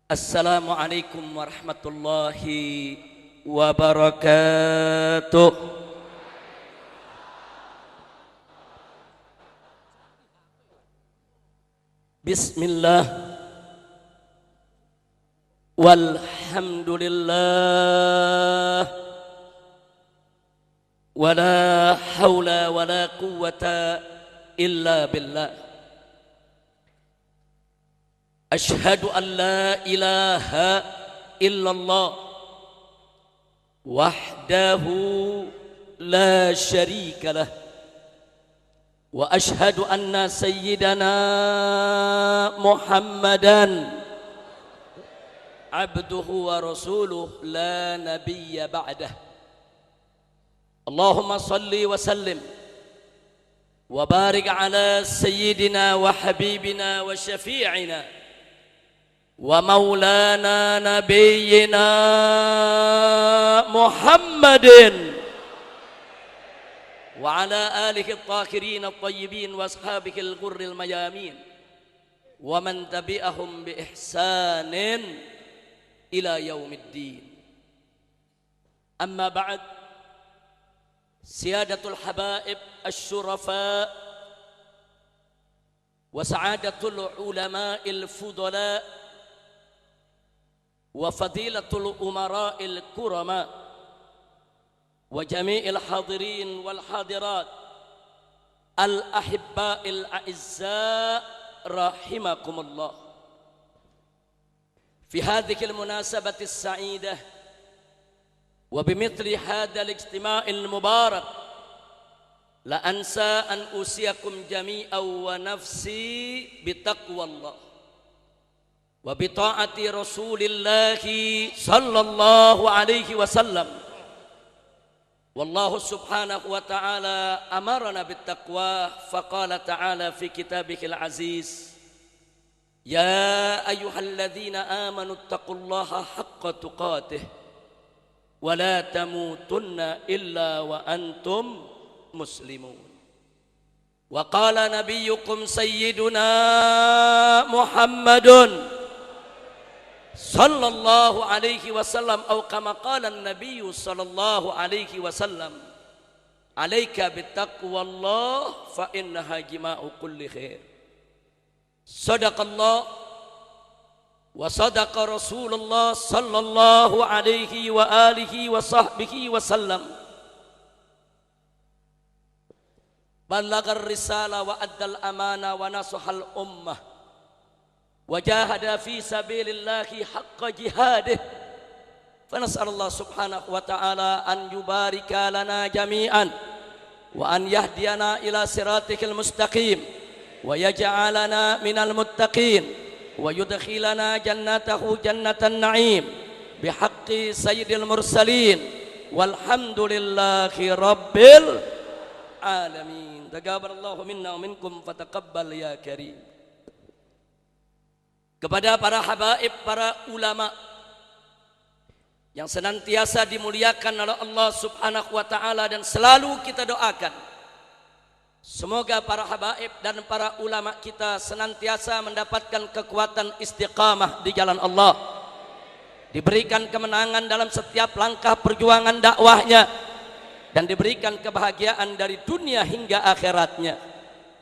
Assalamualaikum warahmatullahi wabarakatuh. Bismillah walhamdulillah wala hawla wala quwwata illa billah. Ashhadu an la ilaha illallah wahdahu la syarika lah wa ashhadu anna sayyidana Muhammadan abduhu wa rasuluh la nabiyya ba'dah. Allahumma salli wa sallim wa barik ala sayyidina wa habibina wa syafi'ina wa maulana nabiyyina Muhammadin wa ala alihi at-tahirin at-tayyibin wa ashabihi al-ghurril mayamin wa man tabi'ahum bi ihsanin ila yaumiddin. Amma ba'd, siyadatul habaib asy-syurafa wa sa'adatul ulama'il fudala wa fadilatul umara'il kurama wa jami'il hadirin wal hadirat al ahibba'il a'izza rahimakumullah. Fi hadhihi al munasabati as-sa'idah wa bimithli hadha al ijtima'il mubarak la ansa an usiyakum jami'an wa nafsi bitaqwallah wa bi ta'ati Rasulillah sallallahu alaihi wasallam. Wallahu subhanahu wa ta'ala amarna bittaqwa faqala ta'ala fi kitabihil aziz ya ayyuhalladzina amanu taqullaha haqqa tuqatih wa la tamutunna illa wa antum muslimun. Wa qala nabiyyukum sayyiduna Muhammadun sallallahu alaihi wasallam atau kama qala an-nabiy sallallahu alaihi wasallam alaika bittaqwallah fa innaha jima'u kulli khair. Sadaqallah wa sadaqa Rasulullah sallallahu alaihi wa alihi wa sahbihi wasallam. Ballagar risala wa addal amana wa nasahal ummah وجاهد في سبيل الله حق جهاده فنسأل الله سبحانه وتعالى أن يبارك لنا جميعا وأن يهدينا إلى صراطه المستقيم ويجعلنا من المتقين ويدخلنا جنته جنة النعيم بحق سيد المرسلين والحمد لله رب العالمين. تقبل الله منا ومنكم فتقبل يا كريم. Kepada para habaib, para ulama yang senantiasa dimuliakan oleh Allah subhanahu wa ta'ala dan selalu kita doakan, semoga para habaib dan para ulama kita senantiasa mendapatkan kekuatan istiqamah di jalan Allah, diberikan kemenangan dalam setiap langkah perjuangan dakwahnya, dan diberikan kebahagiaan dari dunia hingga akhiratnya.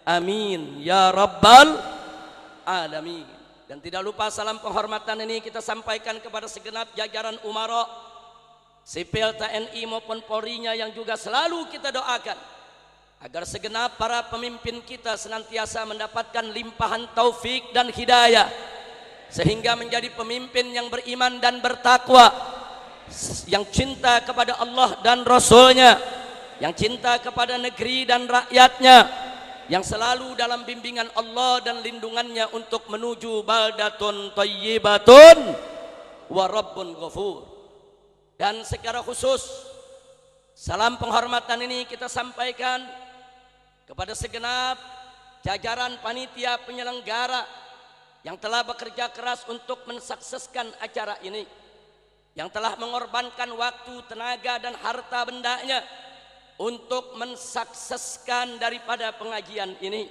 Amin ya rabbal alamin. Dan tidak lupa salam penghormatan ini kita sampaikan kepada segenap jajaran umara, sipil TNI maupun Polri-nya yang juga selalu kita doakan agar segenap para pemimpin kita senantiasa mendapatkan limpahan taufik dan hidayah sehingga menjadi pemimpin yang beriman dan bertakwa, yang cinta kepada Allah dan Rasul-Nya, yang cinta kepada negeri dan rakyatnya, yang selalu dalam bimbingan Allah dan lindungannya untuk menuju baldatun thayyibatun wa rabbun ghafur. Dan secara khusus salam penghormatan ini kita sampaikan kepada segenap jajaran panitia penyelenggara yang telah bekerja keras untuk mensukseskan acara ini, yang telah mengorbankan waktu, tenaga dan harta bendanya untuk mensukseskan daripada pengajian ini.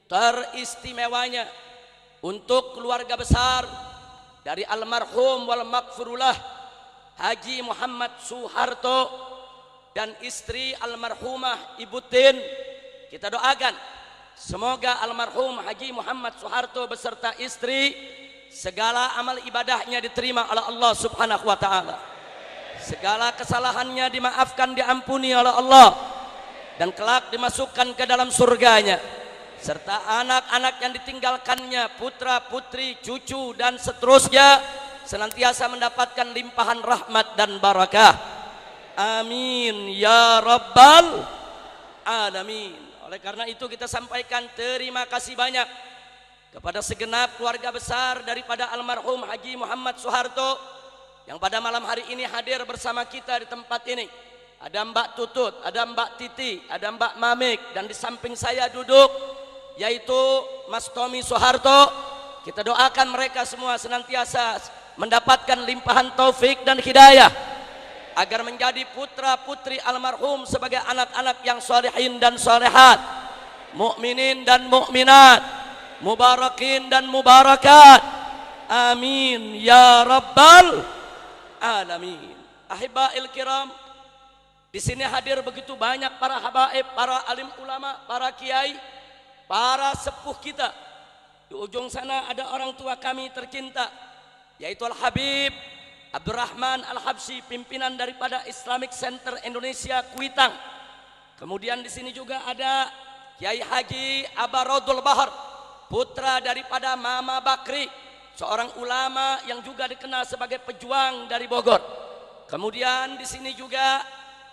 Teristimewanya untuk keluarga besar dari almarhum wal maghfurullah Haji Muhammad Soeharto dan istri almarhumah Ibu Tin. Kita doakan semoga almarhum Haji Muhammad Soeharto beserta istri segala amal ibadahnya diterima oleh Allah Subhanahu wa taala. Segala kesalahannya dimaafkan, diampuni oleh Allah dan kelak dimasukkan ke dalam surganya, serta anak-anak yang ditinggalkannya, putra putri, cucu dan seterusnya senantiasa mendapatkan limpahan rahmat dan barakah. Amin ya rabbal alamin. Oleh karena itu kita sampaikan terima kasih banyak kepada segenap keluarga besar daripada almarhum Haji Muhammad Soeharto yang pada malam hari ini hadir bersama kita di tempat ini. Ada Mbak Tutut, ada Mbak Titi, ada Mbak Mamik, dan di samping saya duduk yaitu Mas Tommy Soeharto. Kita doakan mereka semua senantiasa mendapatkan limpahan taufik dan hidayah agar menjadi putra putri almarhum sebagai anak-anak yang salihin dan salihat, mukminin dan mukminat, mubarakin dan mubarakat. Amin ya rabbal alamin. Ahibail kiram, di sini hadir begitu banyak para habaib, para alim ulama, para kiai, para sepuh kita. Di ujung sana ada orang tua kami tercinta yaitu Al Habib Abdurrahman Al Habsyi, pimpinan daripada Islamic Center Indonesia Kuitang. Kemudian di sini juga ada Kiai Haji Abarodul Bahar, putra daripada Mama Bakri, seorang ulama yang juga dikenal sebagai pejuang dari Bogor. Kemudian di sini juga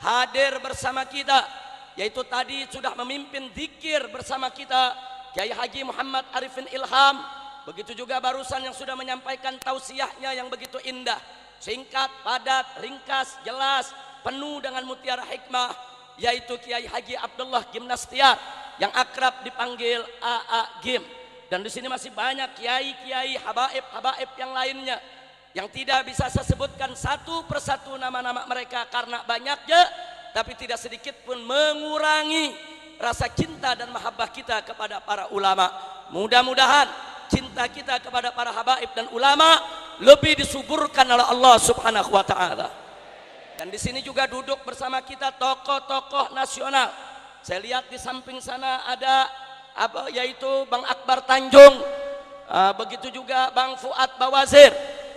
hadir bersama kita yaitu tadi sudah memimpin zikir bersama kita Kiai Haji Muhammad Arifin Ilham. Begitu juga barusan yang sudah menyampaikan tausiahnya yang begitu indah, singkat, padat, ringkas, jelas, penuh dengan mutiara hikmah, yaitu Kiai Haji Abdullah Gimnastiar yang akrab dipanggil AA Gim. Dan di sini masih banyak kiai-kiai, habaib-habaib yang lainnya yang tidak bisa saya sebutkan satu persatu nama-nama mereka karena banyaknya, tapi tidak sedikit pun mengurangi rasa cinta dan mahabbah kita kepada para ulama. Mudah-mudahan cinta kita kepada para habaib dan ulama lebih disuburkan oleh Allah Subhanahu wa taala. Dan di sini juga duduk bersama kita tokoh-tokoh nasional. Saya lihat di samping sana ada yaitu Bang Akbar Tanjung, begitu juga Bang Fuad Bawazir,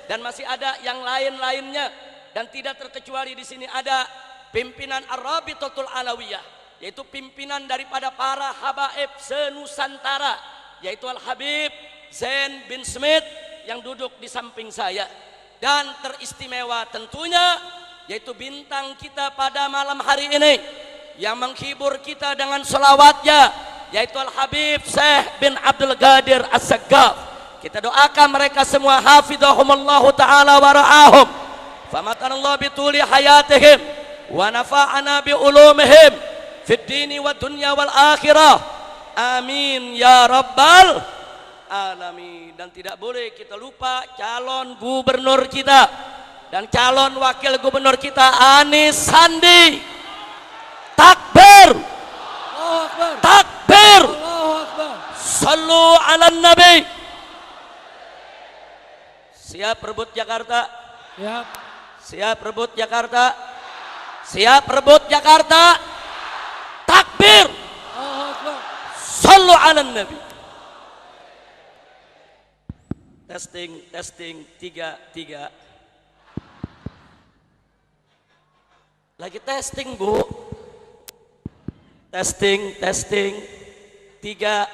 dan masih ada yang lain-lainnya. Dan tidak terkecuali di sini ada pimpinan Ar-Rabitatul Alawiyah, yaitu pimpinan daripada para habaib senusantara, yaitu Al Habib Zain bin Smith yang duduk di samping saya. Dan teristimewa tentunya yaitu bintang kita pada malam hari ini yang menghibur kita dengan selawatnya, yaitu Al Habib Syekh bin Abdul Qadir As-Saggaf. Kita doakan mereka semua hafizahumullahu ta'ala wa ra'ahum, famatanallahu bituli hayatihim wa nafa'ana bi ulumihim fid dini wa dunya wal akhirah. Amin ya rabbal alamin. Dan tidak boleh kita lupa calon gubernur kita dan calon wakil gubernur kita, Anies Sandi. Takbir, takbir, sallu ala nabi. Siap rebut Jakarta? Siap. Siap rebut Jakarta? Siap rebut Jakarta? Takbir, sallu ala nabi. Testing, testing, 3. Lagi testing, Bu. Testing, testing, 3.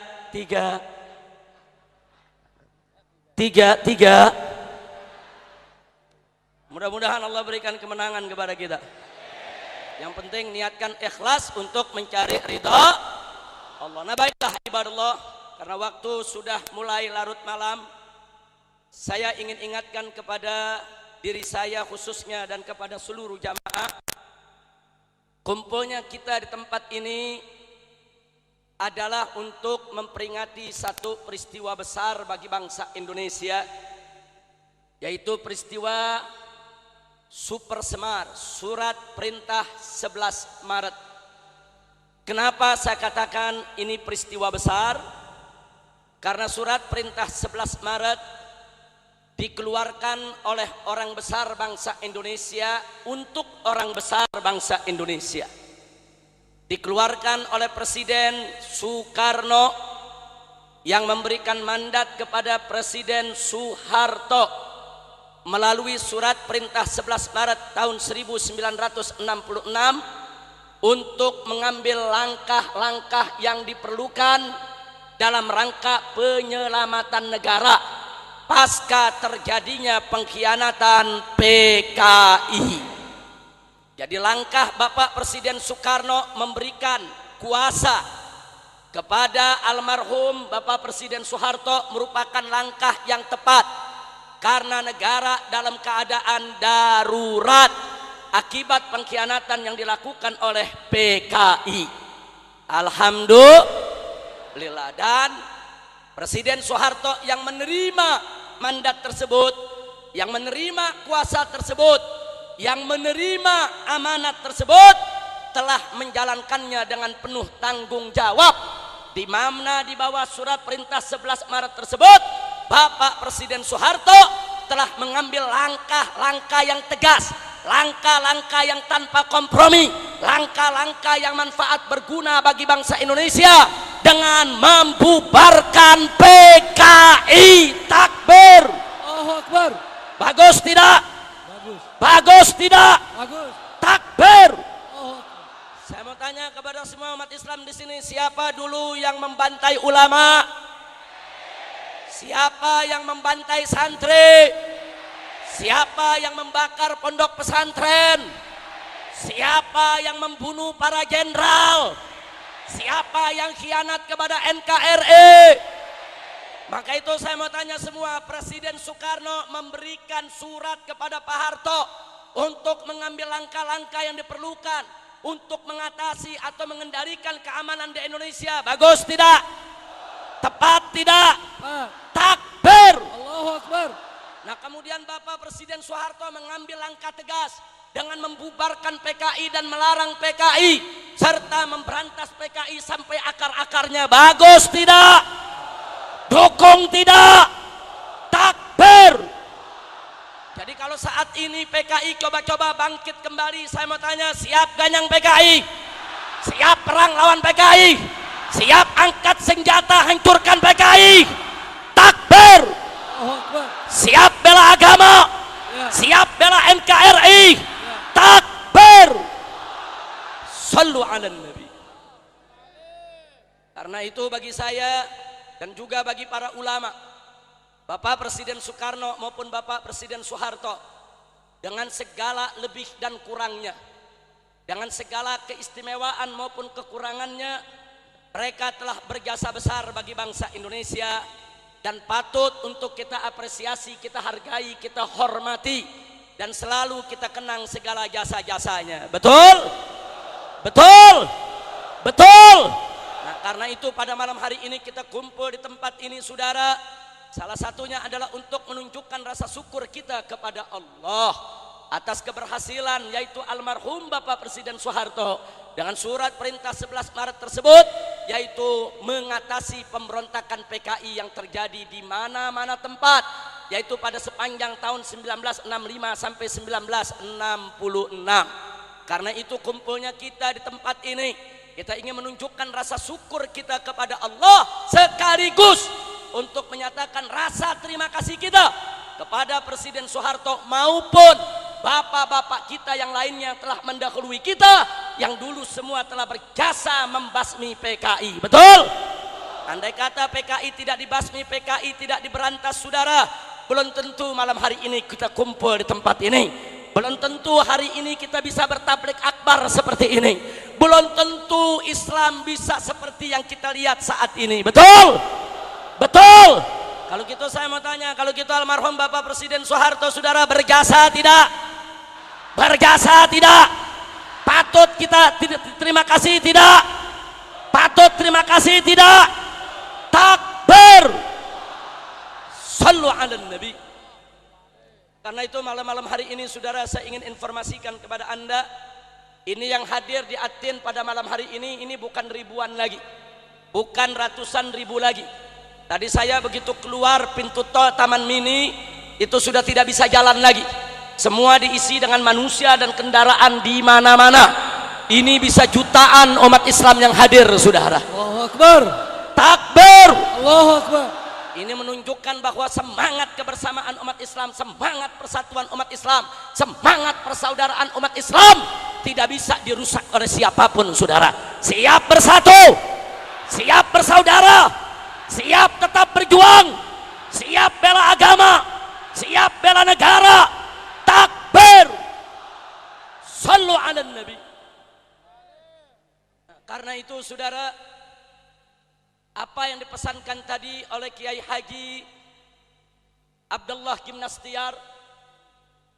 Mudah-mudahan Allah berikan kemenangan kepada kita. Yang penting niatkan ikhlas untuk mencari ridha Allah. Nah baiklah ibadallah, karena waktu sudah mulai larut malam, saya ingin ingatkan kepada diri saya khususnya dan kepada seluruh jamaah, kumpulnya kita di tempat ini adalah untuk memperingati satu peristiwa besar bagi bangsa Indonesia, yaitu peristiwa Super Semar, Surat Perintah 11 Maret. Kenapa saya katakan ini peristiwa besar? Karena Surat Perintah 11 Maret dikeluarkan oleh orang besar bangsa Indonesia untuk orang besar bangsa Indonesia. Dikeluarkan oleh Presiden Soekarno yang memberikan mandat kepada Presiden Soeharto melalui surat perintah 11 Maret tahun 1966 untuk mengambil langkah-langkah yang diperlukan dalam rangka penyelamatan negara pasca terjadinya pengkhianatan PKI. Jadi langkah Bapak Presiden Soekarno memberikan kuasa kepada almarhum Bapak Presiden Soeharto merupakan langkah yang tepat karena negara dalam keadaan darurat akibat pengkhianatan yang dilakukan oleh PKI. Alhamdulillah, dan Presiden Soeharto yang menerima mandat tersebut, yang menerima kuasa tersebut, yang menerima amanat tersebut telah menjalankannya dengan penuh tanggung jawab, di mana di bawah surat perintah 11 Maret tersebut Bapak Presiden Soeharto telah mengambil langkah-langkah yang tegas, langkah-langkah yang tanpa kompromi, langkah-langkah yang manfaat berguna bagi bangsa Indonesia dengan membubarkan PKI. Takbir. Allahu Akbar. Bagus tidak? Bagus. Bagus tidak? Bagus. Takbir. Oh. Saya mau tanya kepada semua umat Islam di sini, siapa dulu yang membantai ulama? Siapa yang membantai santri? Siapa yang membakar pondok pesantren? Siapa yang membunuh para jenderal? Siapa yang khianat kepada NKRI? Maka itu saya mau tanya semua, Presiden Soekarno memberikan surat kepada Pak Harto untuk mengambil langkah-langkah yang diperlukan untuk mengatasi atau mengendalikan keamanan di Indonesia. Bagus tidak? Tepat tidak? Takbir. Allahu Akbar. Nah, kemudian Bapak Presiden Soeharto mengambil langkah tegas dengan membubarkan PKI dan melarang PKI serta memberantas PKI sampai akar-akarnya. Bagus tidak? Dukung tidak? Takbir. Jadi kalau saat ini PKI coba-coba bangkit kembali, saya mau tanya, siap ganyang PKI? Siap perang lawan PKI? Siap angkat senjata hancurkan PKI? Takbir. Siap bela agama? Siap bela NKRI? Takbir. Sallu ala nabi. Karena itu bagi saya dan juga bagi para ulama, Bapak Presiden Soekarno maupun Bapak Presiden Soeharto, dengan segala lebih dan kurangnya, dengan segala keistimewaan maupun kekurangannya, mereka telah berjasa besar bagi bangsa Indonesia dan patut untuk kita apresiasi, kita hargai, kita hormati, dan selalu kita kenang segala jasa-jasanya. Betul? Betul? Betul? Nah, karena itu pada malam hari ini kita kumpul di tempat ini, saudara, salah satunya adalah untuk menunjukkan rasa syukur kita kepada Allah atas keberhasilan yaitu almarhum Bapak Presiden Soeharto dengan surat perintah 11 Maret tersebut, yaitu mengatasi pemberontakan PKI yang terjadi di mana-mana tempat, yaitu pada sepanjang tahun 1965 sampai 1966. Karena itu kumpulnya kita di tempat ini, kita ingin menunjukkan rasa syukur kita kepada Allah sekaligus untuk menyatakan rasa terima kasih kita kepada Presiden Soeharto maupun bapak-bapak kita yang lainnya telah mendahului kita, yang dulu semua telah berjasa membasmi PKI. Betul? Andai kata PKI tidak dibasmi, PKI tidak diberantas, saudara, belum tentu malam hari ini kita kumpul di tempat ini. Belum tentu hari ini kita bisa bertablik akbar seperti ini. Belum tentu Islam bisa seperti yang kita lihat saat ini. Betul? Betul? Kalau gitu saya mau tanya, kalau gitu almarhum Bapak Presiden Soeharto, saudara, berjasa tidak? Berjasa tidak? Patut kita terima kasih tidak? Patut terima kasih tidak? Takbir. Sallu ala nabi. Karena itu malam-malam hari ini, saudara, saya ingin informasikan kepada anda, ini yang hadir di Atin pada malam hari ini bukan ribuan lagi, bukan ratusan ribu lagi. Tadi saya begitu keluar pintu tol Taman Mini, itu sudah tidak bisa jalan lagi. Semua diisi dengan manusia dan kendaraan di mana-mana. Ini bisa jutaan umat Islam yang hadir, saudara. Allahu Akbar. Takbir. Allahu Akbar. Ini menunjukkan bahwa semangat kebersamaan umat Islam, semangat persatuan umat Islam, semangat persaudaraan umat Islam tidak bisa dirusak oleh siapapun, saudara. Siap bersatu, siap bersaudara, siap tetap berjuang, siap bela agama, siap bela negara. Takbir. Sallu ala Nabi. Karena itu, saudara, apa yang dipesankan tadi oleh Kiai Haji Abdullah Gimnastiar,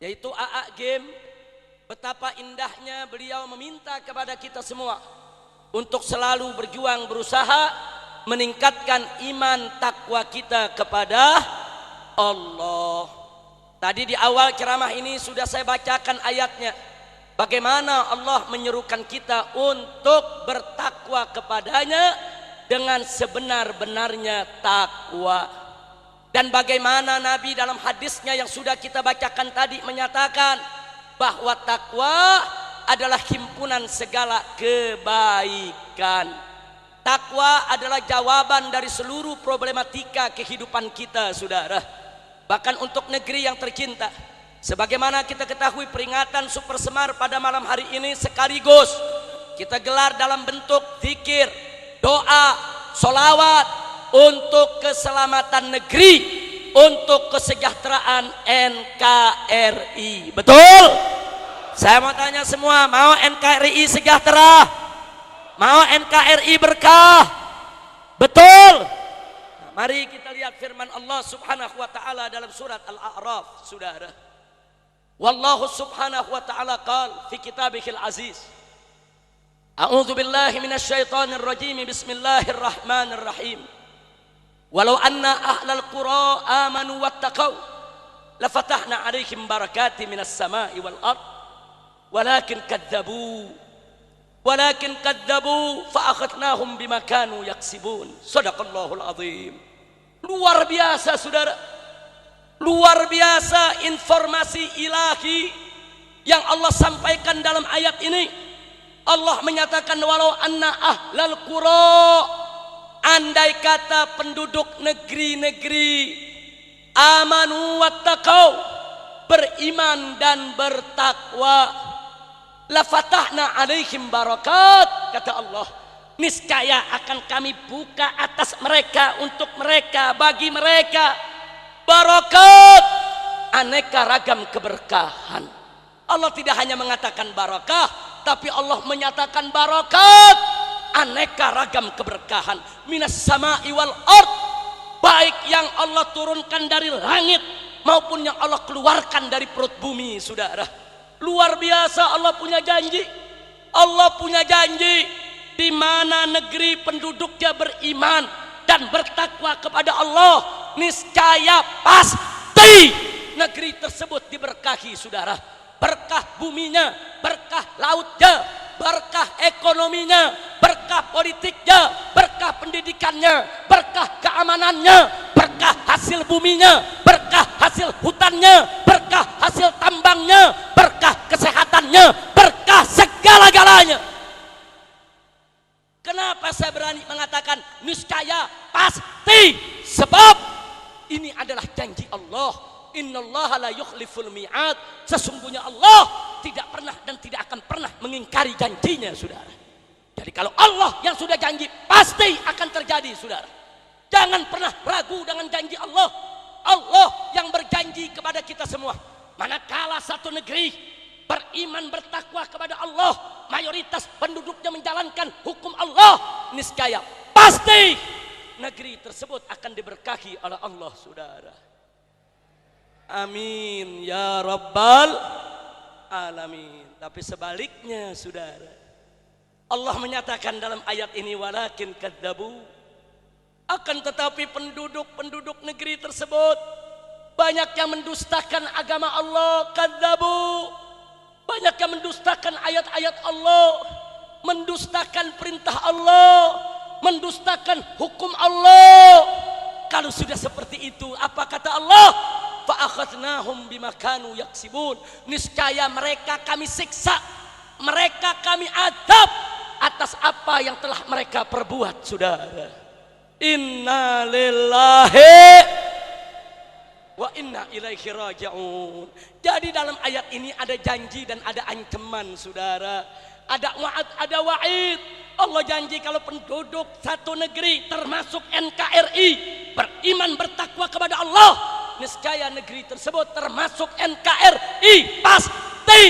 yaitu AA Game, betapa indahnya beliau meminta kepada kita semua untuk selalu berjuang, berusaha meningkatkan iman takwa kita kepada Allah. Tadi di awal ceramah ini sudah saya bacakan ayatnya. Bagaimana Allah menyerukan kita untuk bertakwa kepadanya dengan sebenar-benarnya takwa. Dan bagaimana Nabi dalam hadisnya yang sudah kita bacakan tadi menyatakan bahwa takwa adalah himpunan segala kebaikan. Takwa adalah jawaban dari seluruh problematika kehidupan kita, saudara. Bahkan untuk negeri yang tercinta, sebagaimana kita ketahui peringatan Super Semar pada malam hari ini sekaligus kita gelar dalam bentuk zikir, doa, solawat untuk keselamatan negeri, untuk kesejahteraan NKRI. Betul? Saya mau tanya semua, mau NKRI sejahtera? Mau NKRI berkah? Betul? Mari kita lihat firman Allah Subhanahu wa taala dalam surat Al-A'raf, saudara. Wallahu subhanahu wa ta'ala qala fi kitabihil aziz. A'udzu billahi minasyaitonir rajim. Bismillahirrahmanirrahim. Walau anna ahlal qura amanu wattaqau lafatahna 'alaihim barakatin minas sama'i wal ard. Walakin kadzabu fa akhadnahum bima kanu yaksibun. Shadaqallahul azim. Luar biasa, saudara. Luar biasa informasi ilahi yang Allah sampaikan dalam ayat ini. Allah menyatakan walau anna ahlal qura, andai kata penduduk negeri-negeri amanu wattaqau, beriman dan bertakwa, la fatahna alaihim barakat, kata Allah, niscaya akan kami buka atas mereka, untuk mereka, bagi mereka barakat, aneka ragam keberkahan. Allah tidak hanya mengatakan barakah, tapi Allah menyatakan barakat, aneka ragam keberkahan, minas sama'i wal ard, baik yang Allah turunkan dari langit maupun yang Allah keluarkan dari perut bumi, saudara. Luar biasa, Allah punya janji. Allah punya janji di mana negeri penduduknya beriman dan bertakwa kepada Allah, niscaya pasti negeri tersebut diberkahi, saudara. Berkah buminya, berkah lautnya, berkah ekonominya, berkah politiknya, berkah pendidikannya, berkah keamanannya, berkah hasil buminya, berkah hasil hutannya, berkah hasil tambangnya, berkah kesehatannya, berkah segala-galanya. Kenapa saya berani mengatakan niscaya pasti? Sebab ini adalah janji Allah. Innallaha la yukhliful mi'ad. Sesungguhnya Allah tidak pernah dan tidak akan pernah mengingkari janjinya, saudara. Jadi kalau Allah yang sudah janji, pasti akan terjadi, saudara. Jangan pernah ragu dengan janji Allah. Allah yang berjanji kepada kita semua. Manakala satu negeri beriman bertakwa kepada Allah, mayoritas penduduknya menjalankan hukum Allah, niscaya pasti negeri tersebut akan diberkahi oleh Allah, saudara. Amin ya rabbal alamin. Tapi sebaliknya, saudara, Allah menyatakan dalam ayat ini walakin kadzabu, akan tetapi penduduk negeri tersebut banyak yang mendustakan agama Allah. Kadzabu, banyak yang mendustakan ayat-ayat Allah, mendustakan perintah Allah, mendustakan hukum Allah. Kalau sudah seperti itu, apa kata Allah? Fa'akhadnahum bima kanu yaksibun. Niscaya mereka kami siksa, mereka kami adab atas apa yang telah mereka perbuat, saudara. Inna lillahi wa inna ilaihi raji'un. Jadi dalam ayat ini ada janji dan ada ancaman, saudara. Ada wa'ad, ada wa'id. Allah janji kalau penduduk satu negeri termasuk NKRI beriman bertakwa kepada Allah, niscaya negeri tersebut termasuk NKRI pasti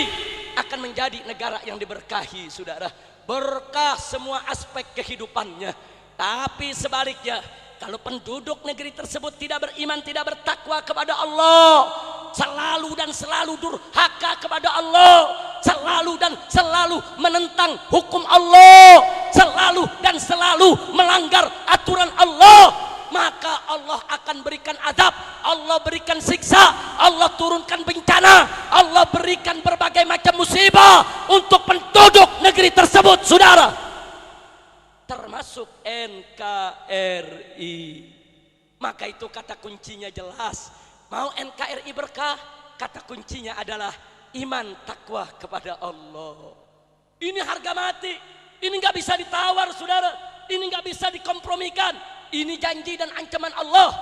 akan menjadi negara yang diberkahi, saudara. Berkah semua aspek kehidupannya. Tapi sebaliknya, kalau penduduk negeri tersebut tidak beriman, tidak bertakwa kepada Allah, selalu dan selalu durhaka kepada Allah, selalu dan selalu menentang hukum Allah, selalu dan selalu melanggar aturan Allah, maka Allah akan berikan azab, Allah berikan siksa, Allah turunkan bencana, Allah berikan berbagai macam musibah untuk penduduk negeri tersebut, saudara, termasuk NKRI. Maka itu kata kuncinya jelas. Mau NKRI berkah, kata kuncinya adalah iman takwa kepada Allah. Ini harga mati, ini nggak bisa ditawar, saudara, ini nggak bisa dikompromikan. Ini janji dan ancaman Allah.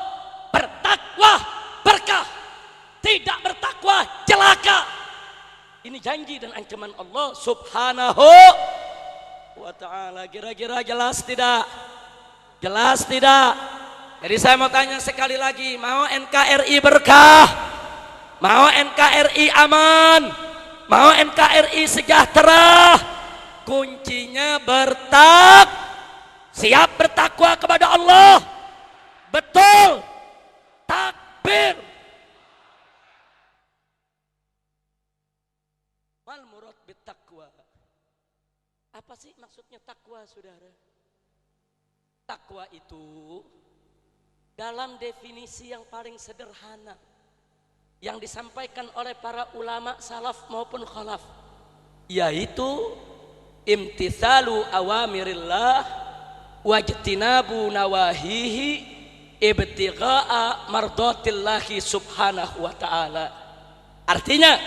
Bertakwa berkah, tidak bertakwa celaka. Ini janji dan ancaman Allah subhanahu wa ta'ala. Kira-kira jelas tidak? Jelas tidak? Jadi saya mau tanya sekali lagi, mau NKRI berkah? Mau NKRI aman? Mau NKRI sejahtera? Kuncinya siap bertakwa kepada Allah. Betul. Takbir. Mal murad bittaqwa. Apa sih maksudnya takwa, saudara? Takwa itu dalam definisi yang paling sederhana yang disampaikan oleh para ulama salaf maupun khalaf, yaitu imtithalu awamirillah wajtinabu nawahihi ibtigha'a mardatillahi subhanahu wa ta'ala. Artinya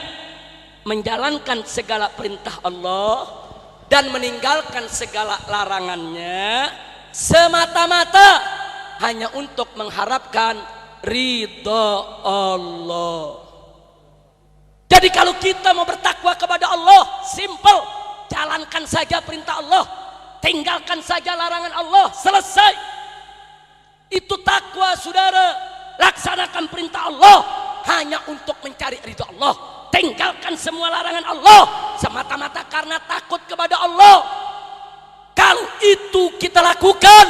menjalankan segala perintah Allah dan meninggalkan segala larangannya semata-mata hanya untuk mengharapkan ridha Allah. Jadi kalau kita mau bertakwa kepada Allah, simple, jalankan saja perintah Allah, tinggalkan saja larangan Allah, selesai. Itu takwa, saudara. Laksanakan perintah Allah hanya untuk mencari ridha Allah, tinggalkan semua larangan Allah semata-mata karena takut kepada Allah. Kalau itu kita lakukan,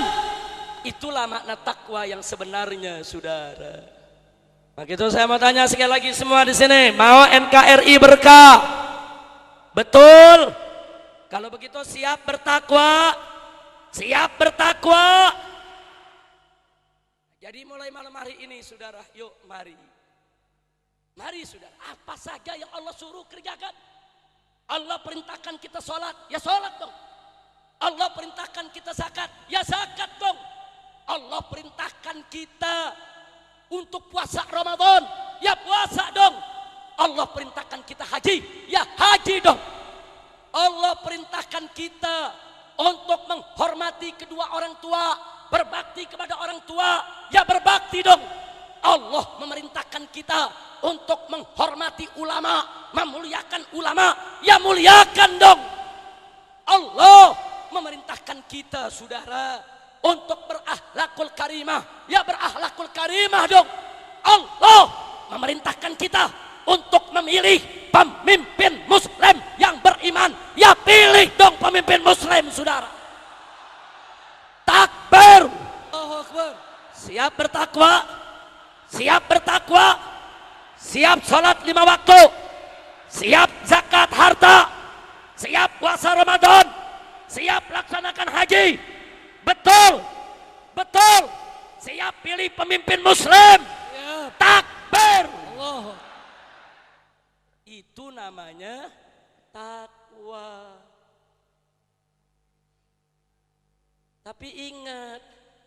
itulah makna takwa yang sebenarnya, saudara. Maka itu saya mau tanya sekali lagi semua di sini, mau NKRI berkah? Betul? Kalau begitu siap bertakwa? Siap bertakwa? Jadi mulai malam hari ini, saudara, yuk mari. Mari, saudara, apa saja yang Allah suruh kerjakan. Allah perintahkan kita sholat, ya sholat dong. Allah perintahkan kita zakat, ya zakat dong. Allah perintahkan kita untuk puasa Ramadan, ya puasa dong. Allah perintahkan kita haji, ya haji dong. Allah perintahkan kita untuk menghormati kedua orang tua, berbakti kepada orang tua, ya berbakti dong. Allah memerintahkan kita untuk menghormati ulama, memuliakan ulama, ya muliakan dong. Allah memerintahkan kita, saudara, untuk berakhlakul karimah, ya berakhlakul karimah dong. Allah memerintahkan kita untuk memilih pemimpin muslim yang beriman, ya pilih dong pemimpin muslim, saudara. Takbir. Allahu Akbar. Siap bertakwa, siap bertakwa, siap sholat 5 waktu, siap zakat harta, siap puasa Ramadan, siap laksanakan haji. Betul, betul. Siap pilih pemimpin muslim. Ya. Takbir. Allah. Itu namanya takwa. Tapi ingat,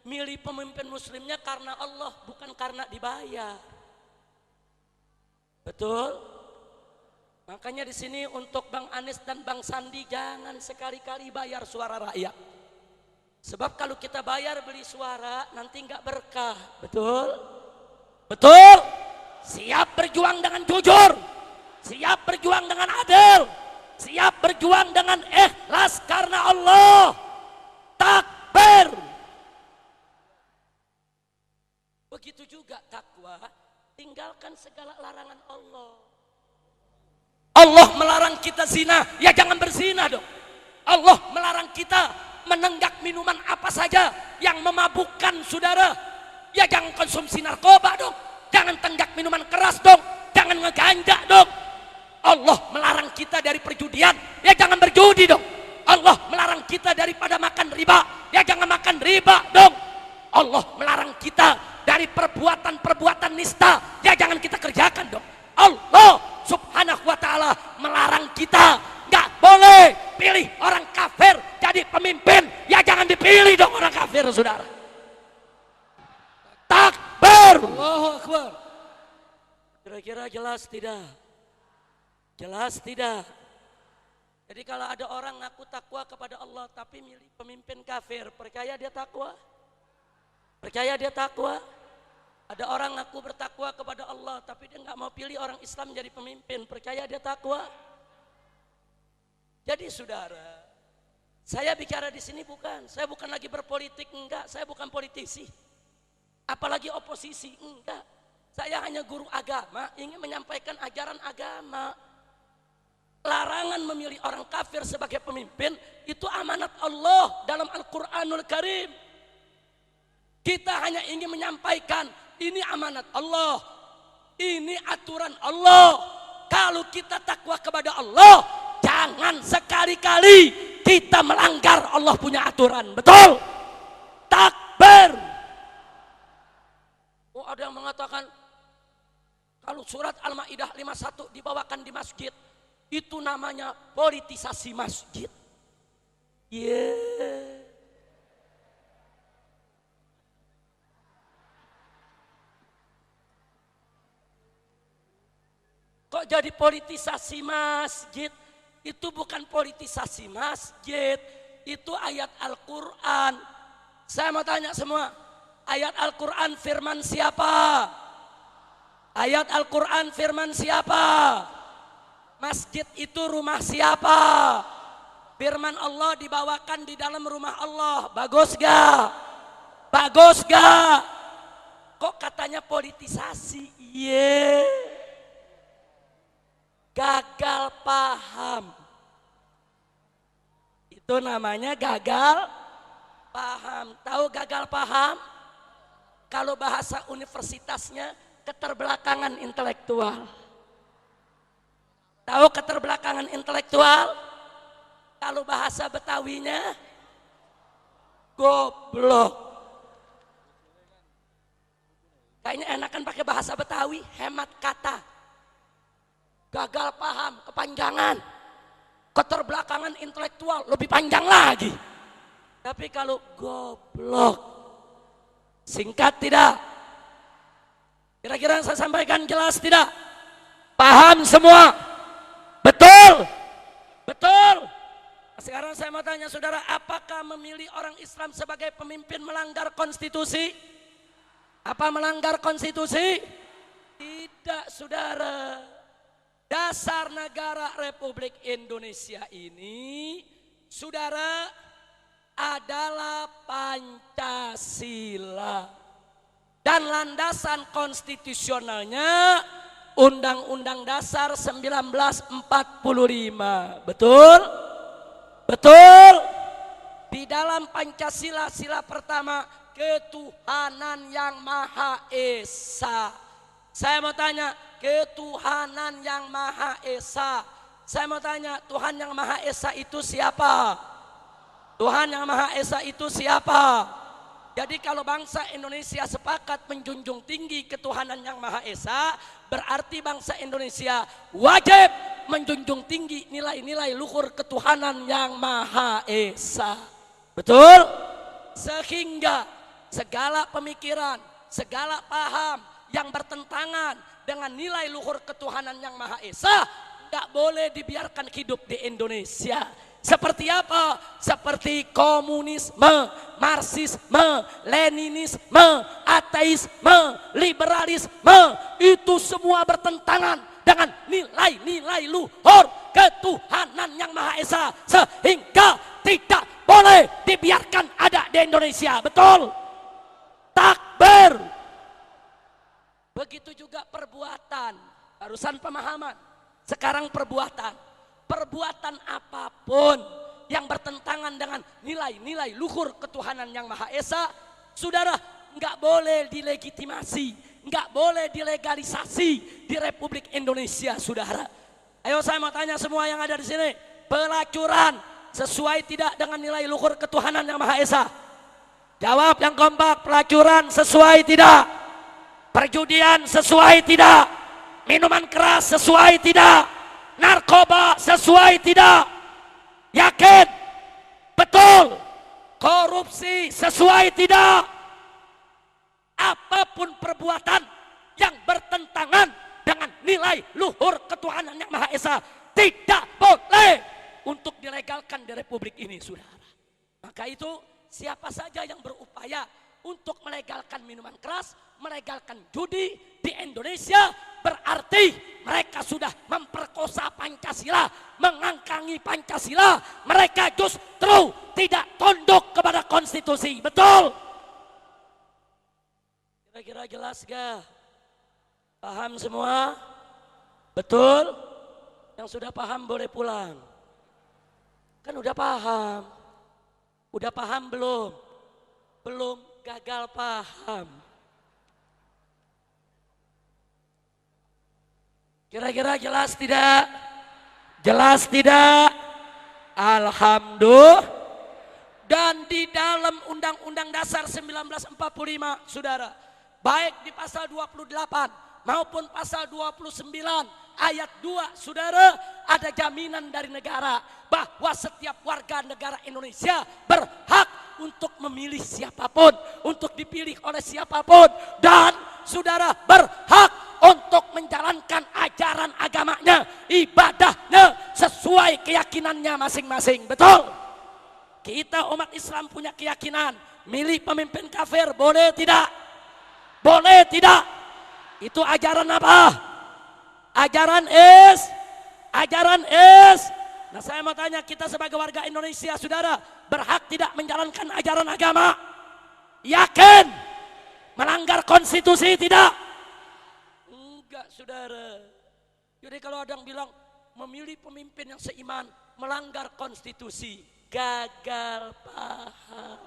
milih pemimpin muslimnya karena Allah, bukan karena dibayar. Betul? Makanya di sini untuk Bang Anies dan Bang Sandi jangan sekali-kali bayar suara rakyat. Sebab kalau kita bayar beli suara nanti nggak berkah. Betul? Betul? Siap berjuang dengan jujur, siap berjuang dengan adil, siap berjuang dengan ikhlas karena Allah. Takbir. Begitu juga takwa, tinggalkan segala larangan Allah. Allah melarang kita zina, ya jangan berzina dong. Allah melarang kita menenggak minuman apa saja yang memabukkan saudara, ya jangan konsumsi narkoba dong. Jangan tenggak minuman keras dong, jangan ngeganja dong. Allah melarang kita dari perjudian, ya jangan berjudi dong. Allah melarang kita daripada makan riba, ya jangan makan riba dong. Allah melarang kita dari perbuatan-perbuatan nista, ya jangan kita kerjakan dong. Allah subhanahu wa ta'ala melarang kita nggak boleh pilih orang kafir jadi pemimpin, ya jangan dipilih dong orang kafir saudara. Takbir. Allahu Akbar. Kira-kira jelas tidak? Jelas tidak? Jadi kalau ada orang ngaku takwa kepada Allah tapi milih pemimpin kafir, percaya dia takwa? Percaya dia takwa? Ada orang ngaku bertakwa kepada Allah tapi dia nggak mau pilih orang Islam jadi pemimpin, percaya dia takwa? Jadi saudara, saya bicara di sini saya bukan lagi berpolitik, enggak, saya bukan politisi. Apalagi oposisi, enggak. Saya hanya guru agama, ingin menyampaikan ajaran agama. Larangan memilih orang kafir sebagai pemimpin itu amanat Allah dalam Al-Quranul Karim. Kita hanya ingin menyampaikan ini amanat Allah, ini aturan Allah. Kalau kita takwa kepada Allah, jangan sekali-kali kita melanggar Allah punya aturan. Betul? Takbir. Oh, ada yang mengatakan kalau surat Al-Maidah 51 dibawakan di masjid, itu namanya politisasi masjid. Yeah. Kok jadi politisasi masjid? Itu bukan politisasi masjid, itu ayat Al-Quran. Saya mau tanya semua, ayat Al-Quran firman siapa? Ayat Al-Quran firman siapa? Masjid itu rumah siapa? Firman Allah dibawakan di dalam rumah Allah. Bagus gak? Bagus gak? Kok katanya politisasi? Iya. Gagal paham. Itu namanya gagal paham. Tahu gagal paham? Kalau bahasa universitasnya keterbelakangan intelektual. Tahu keterbelakangan intelektual? Kalau bahasa Betawinya goblok. Kayaknya enakan pakai bahasa Betawi, hemat kata. Gagal paham, kepanjangan. Keterbelakangan intelektual lebih panjang lagi. Tapi kalau goblok, singkat tidak? Kira-kira yang saya sampaikan jelas tidak? Paham semua? Betul? Betul? Sekarang saya mau tanya saudara, apakah memilih orang Islam sebagai pemimpin melanggar konstitusi? Apa melanggar konstitusi? Tidak saudara. Dasar negara Republik Indonesia ini, saudara, adalah Pancasila. Dan landasan konstitusionalnya Undang-Undang Dasar 1945. Betul? Betul? Di dalam Pancasila, sila pertama, ketuhanan yang Maha Esa. Saya mau tanya, ketuhanan yang Maha Esa. Saya mau tanya, Tuhan yang Maha Esa itu siapa? Tuhan yang Maha Esa itu siapa? Jadi kalau bangsa Indonesia sepakat menjunjung tinggi ketuhanan yang Maha Esa, berarti bangsa Indonesia wajib menjunjung tinggi nilai-nilai luhur ketuhanan yang Maha Esa. Betul? Sehingga segala pemikiran, segala paham yang bertentangan dengan nilai luhur ketuhanan yang Maha Esa nggak boleh dibiarkan hidup di Indonesia. Seperti apa? Seperti komunisme, marxisme, leninisme, ateisme, liberalisme. Itu semua bertentangan dengan nilai-nilai luhur ketuhanan yang Maha Esa, sehingga tidak boleh dibiarkan ada di Indonesia. Betul? Takbir. Begitu juga perbuatan. Barusan pemahaman, sekarang perbuatan. Perbuatan apapun yang bertentangan dengan nilai-nilai luhur ketuhanan yang Maha Esa, saudara, nggak boleh dilegitimasi, nggak boleh dilegalisasi di Republik Indonesia, saudara. Ayo saya mau tanya semua yang ada di sini, pelacuran sesuai tidak dengan nilai luhur ketuhanan yang Maha Esa? Jawab yang kompak, pelacuran sesuai tidak? Perjudian sesuai tidak? Minuman keras sesuai tidak? Narkoba sesuai tidak? Yakin? Betul? Korupsi sesuai tidak? Apapun perbuatan yang bertentangan dengan nilai luhur ketuhanan yang Maha Esa tidak boleh untuk dilegalkan di Republik ini, saudara. Maka itu siapa saja yang berupaya untuk melegalkan minuman keras, melegalkan judi di Indonesia, berarti mereka sudah memperkosa Pancasila, mengangkangi Pancasila. Mereka justru tidak tunduk kepada konstitusi. Betul? Kira-kira jelas gak? Paham semua? Betul? Yang sudah paham boleh pulang. Kan udah paham. Udah paham belum? Belum, gagal paham. Kira-kira jelas tidak? Jelas tidak? Alhamdulillah. Dan di dalam Undang-Undang Dasar 1945, saudara, baik di pasal 28 maupun pasal 29 ayat 2, saudara, ada jaminan dari negara bahwa setiap warga negara Indonesia berhak untuk memilih siapapun, untuk dipilih oleh siapapun, dan saudara berhak untuk menjalankan ajaran agamanya, ibadahnya sesuai keyakinannya masing-masing. Betul? Kita umat Islam punya keyakinan, milih pemimpin kafir boleh tidak? Boleh tidak? Itu ajaran apa? Ajaran is. Nah, saya mau tanya, kita sebagai warga Indonesia, saudara, berhak tidak menjalankan ajaran agama? Yakin? Melanggar konstitusi tidak? Enggak, saudara. Jadi kalau ada yang bilang memilih pemimpin yang seiman melanggar konstitusi, gagal paham.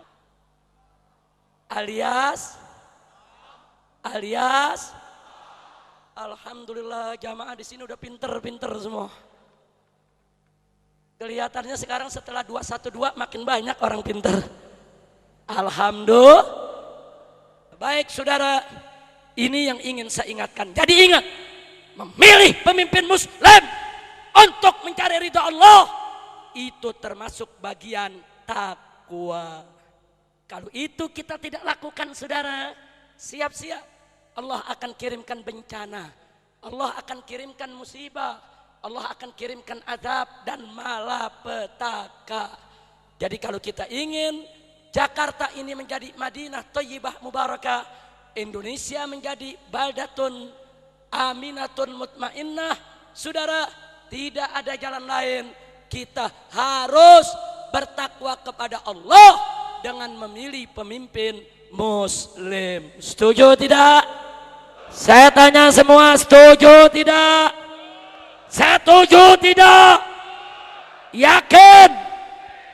Alias alhamdulillah, jamaah di sini udah pinter semua. Kelihatannya sekarang setelah 212 makin banyak orang pinter. Alhamdulillah. Baik, saudara, ini yang ingin saya ingatkan. Jadi ingat, memilih pemimpin muslim untuk mencari ridha Allah itu termasuk bagian takwa. Kalau itu kita tidak lakukan, saudara, siap-siap Allah akan kirimkan bencana, Allah akan kirimkan musibah, Allah akan kirimkan azab dan malapetaka. Jadi kalau kita ingin Jakarta ini menjadi Madinah Thayyibah Mubarakah, Indonesia menjadi baldatun aminatun mutmainnah, saudara, tidak ada jalan lain. Kita harus bertakwa kepada Allah dengan memilih pemimpin muslim. Setuju tidak? Saya tanya semua, setuju tidak? Setuju tidak? Yakin?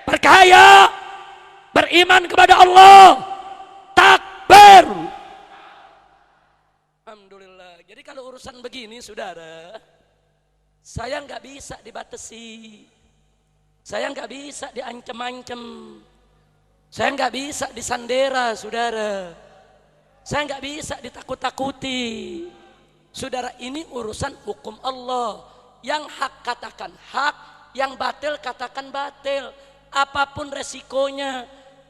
Percaya? Beriman kepada Allah? Takbir. Alhamdulillah. Jadi kalau urusan begini, saudara, saya nggak bisa dibatasi, saya nggak bisa diancam-ancam, saya nggak bisa disandera, saudara, saya nggak bisa ditakut-takuti. Saudara, ini urusan hukum Allah. Yang hak katakan hak, yang batil katakan batil. Apapun resikonya,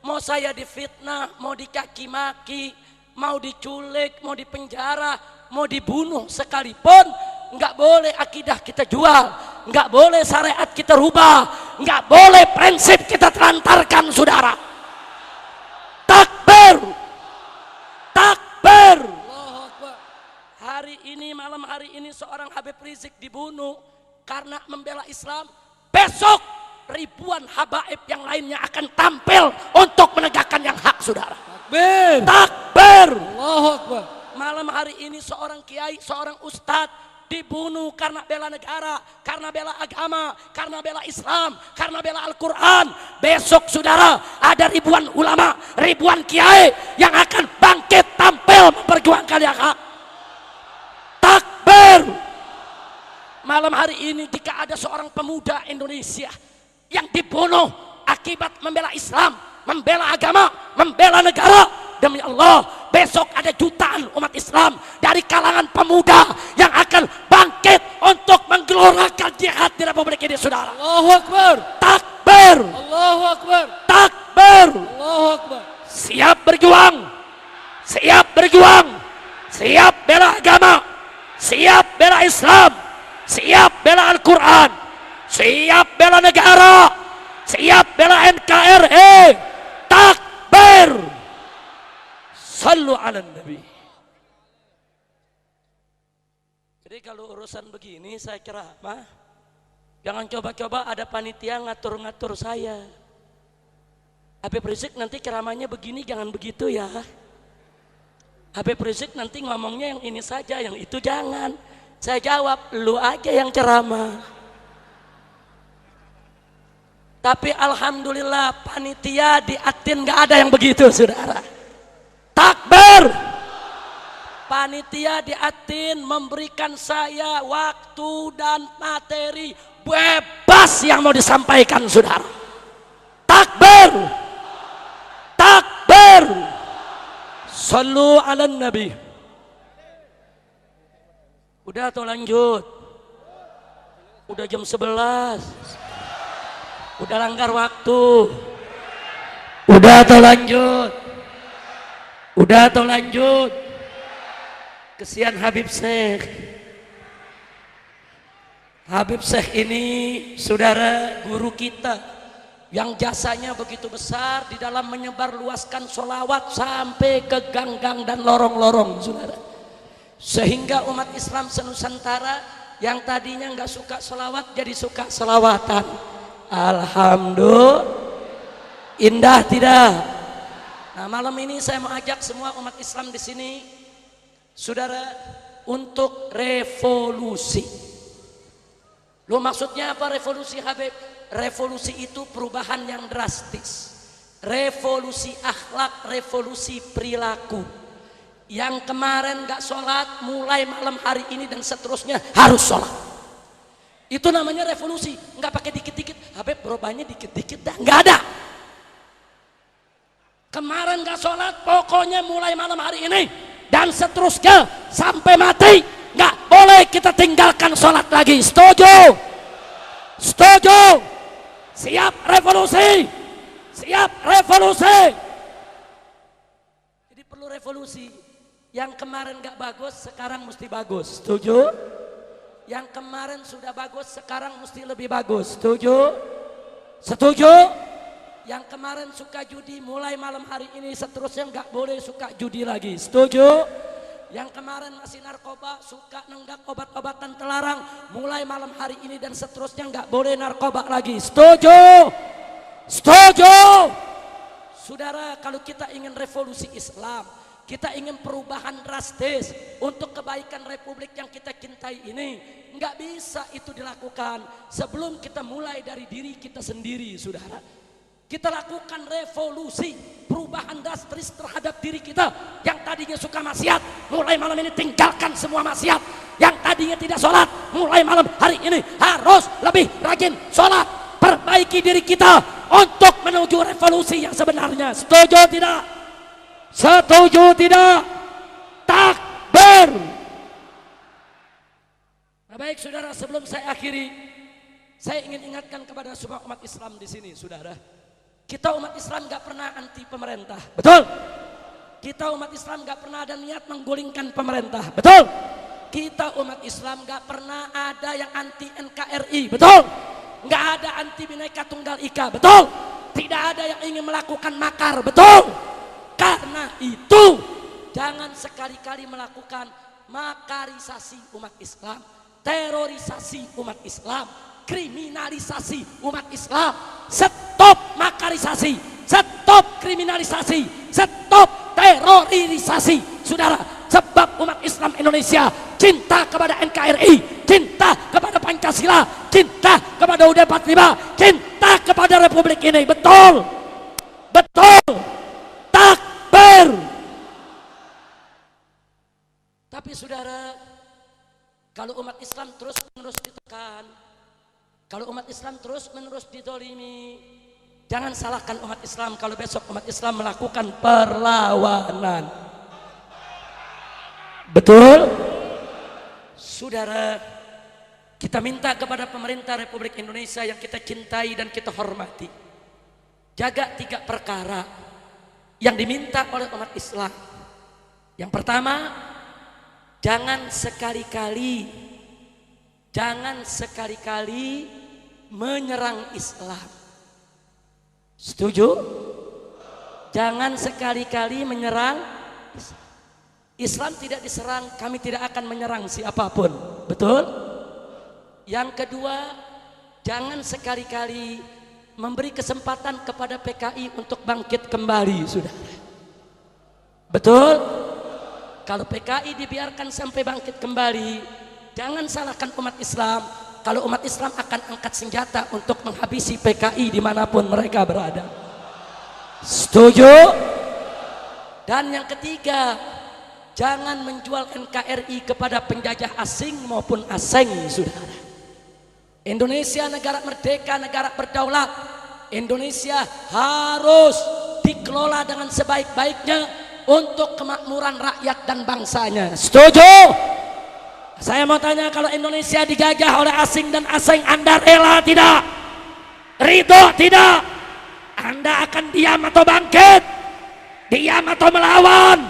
mau saya difitnah, mau dicaci maki, mau diculik, mau dipenjara, mau dibunuh sekalipun, nggak boleh akidah kita jual, nggak boleh syariat kita rubah, nggak boleh prinsip kita telantarkan, saudara. Takbir, takbir. Allahu Akbar. Hari ini, malam hari ini seorang Habib Rizik dibunuh karena membela Islam. Besok ribuan habaib yang lainnya akan tampil untuk menegakkan yang hak, saudara. Takbir. Takbir. Allahu Akbar. Malam hari ini seorang kiai, seorang ustadz dibunuh karena bela negara, karena bela agama, karena bela Islam, karena bela Al-Quran. Besok, saudara, ada ribuan ulama, ribuan kiai yang akan bangkit tampil memperjuangkan yang hak. Takbir. Malam hari ini jika ada seorang pemuda Indonesia yang dibunuh akibat membela Islam, membela agama, membela negara, demi Allah, besok ada jutaan umat Islam dari kalangan pemuda yang akan bangkit untuk menggelorakan jihad di Republik ini, saudara. Allahu Akbar. Takbir. Allahu Akbar. Takbir. Allahu Akbar. Siap berjuang, siap berjuang, siap bela agama, siap bela Islam, siap bela Al-Quran, siap bela negara, siap bela NKRI. Takbir. Sallu ala Nabi. Jadi kalau urusan begini saya ceramah, jangan coba-coba ada panitia ngatur-ngatur saya. Habib Rizik nanti ceramahnya begini, jangan begitu ya. Habib Rizik nanti ngomongnya yang ini saja, yang itu jangan. Saya jawab, lu aja yang ceramah. Tapi alhamdulillah panitia di Atin gak ada yang begitu, saudara. Takbir. Panitia di Atin memberikan saya waktu dan materi bebas yang mau disampaikan, saudara. Takbir. Takbir. Sallu ala Nabi. Udah atau lanjut? Udah jam 11. Udah langgar waktu. Udah atau lanjut? Udah atau lanjut? Kesian Habib Syekh. Habib Syekh ini, saudara, guru kita yang jasanya begitu besar di dalam menyebar luaskan sholawat sampai ke gang-gang dan lorong-lorong, saudara. Sehingga umat Islam senusantara yang tadinya nggak suka sholawat jadi suka sholawatan. Alhamdulillah. Indah tidak? Nah, malam ini saya mau ajak semua umat Islam di sini, saudara, untuk revolusi. Lo maksudnya apa revolusi, Habib? Revolusi itu perubahan yang drastis. Revolusi akhlak, revolusi perilaku. Yang kemarin gak sholat, mulai malam hari ini dan seterusnya harus sholat. Itu namanya revolusi. Nggak pakai dikit-dikit. Habib berubahnya dikit-dikit dah, nggak ada. Kemarin gak sholat, pokoknya mulai malam hari ini dan seterusnya sampai mati nggak boleh kita tinggalkan sholat lagi. Setuju? Setuju? Siap revolusi? Siap revolusi? Jadi perlu revolusi. Yang kemarin gak bagus, sekarang mesti bagus. Setuju? Yang kemarin sudah bagus, sekarang mesti lebih bagus. Setuju? Setuju? Yang kemarin suka judi, mulai malam hari ini seterusnya nggak boleh suka judi lagi. Setuju? Yang kemarin masih narkoba, suka nenggak obat-obatan terlarang, mulai malam hari ini dan seterusnya nggak boleh narkoba lagi. Setuju? Setuju? Saudara, kalau kita ingin revolusi Islam, kita ingin perubahan drastis untuk kebaikan Republik yang kita cintai ini, nggak bisa itu dilakukan sebelum kita mulai dari diri kita sendiri, saudara. Kita lakukan revolusi, perubahan drastis terhadap diri kita. Yang tadinya suka maksiat, mulai malam ini tinggalkan semua maksiat. Yang tadinya tidak sholat, mulai malam hari ini harus lebih rajin sholat. Perbaiki diri kita untuk menuju revolusi yang sebenarnya. Setuju tidak? Setuju tidak? Takbir. Nah, baik saudara, sebelum saya akhiri, saya ingin ingatkan kepada semua umat Islam di sini, saudara. Kita umat Islam gak pernah anti pemerintah. Betul. Kita umat Islam gak pernah ada niat menggulingkan pemerintah. Betul. Kita umat Islam gak pernah ada yang anti NKRI. Betul. Gak ada anti Bhinneka Tunggal Ika. Betul. Tidak ada yang ingin melakukan makar. Betul. Karena itu jangan sekali-kali melakukan makarisasi umat Islam, terorisasi umat Islam, kriminalisasi umat Islam. Stop makarisasi, stop kriminalisasi, stop terorisasi, saudara. Sebab umat Islam Indonesia cinta kepada NKRI, cinta kepada Pancasila, cinta kepada UUD 45, cinta kepada Republik ini. Betul, betul. Takbir. Tapi saudara, kalau umat Islam terus menerus ditekan, kalau umat Islam terus menerus didolimi, jangan salahkan umat Islam kalau besok umat Islam melakukan perlawanan. Betul? Saudara, kita minta kepada pemerintah Republik Indonesia yang kita cintai dan kita hormati, jaga 3 perkara yang diminta oleh umat Islam. Yang pertama, jangan sekali-kali menyerang Islam. Setuju? Jangan sekali-kali menyerang Islam. Islam tidak diserang, kami tidak akan menyerang siapapun. Betul? Yang kedua, jangan sekali-kali memberi kesempatan kepada PKI untuk bangkit kembali, saudara. Betul? Kalau PKI dibiarkan sampai bangkit kembali, jangan salahkan umat Islam kalau umat Islam akan angkat senjata untuk menghabisi PKI dimanapun mereka berada. Setuju? Dan yang ketiga, jangan menjual NKRI kepada penjajah asing maupun asing, saudara. Indonesia negara merdeka, negara berdaulat. Indonesia harus dikelola dengan sebaik-baiknya untuk kemakmuran rakyat dan bangsanya. Setuju? Saya mau tanya, kalau Indonesia dijajah oleh asing dan asing, Anda rela tidak? Ridho tidak? Anda akan diam atau bangkit? Diam atau melawan?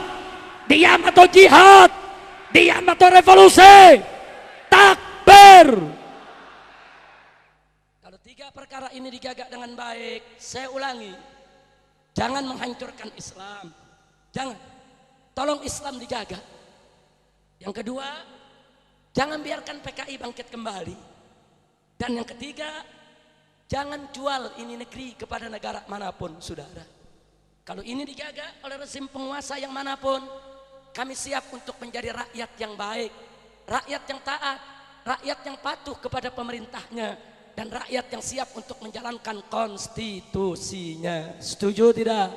Diam atau jihad? Diam atau revolusi? Takbir. Kalau 3 perkara ini dijaga dengan baik, saya ulangi, jangan menghancurkan Islam. Jangan. Tolong Islam dijaga. Yang kedua, jangan biarkan PKI bangkit kembali. Dan yang ketiga, jangan jual ini negeri kepada negara manapun, saudara. Kalau ini dijaga oleh rezim penguasa yang manapun, kami siap untuk menjadi rakyat yang baik, rakyat yang taat, rakyat yang patuh kepada pemerintahnya, dan rakyat yang siap untuk menjalankan konstitusinya. Setuju tidak?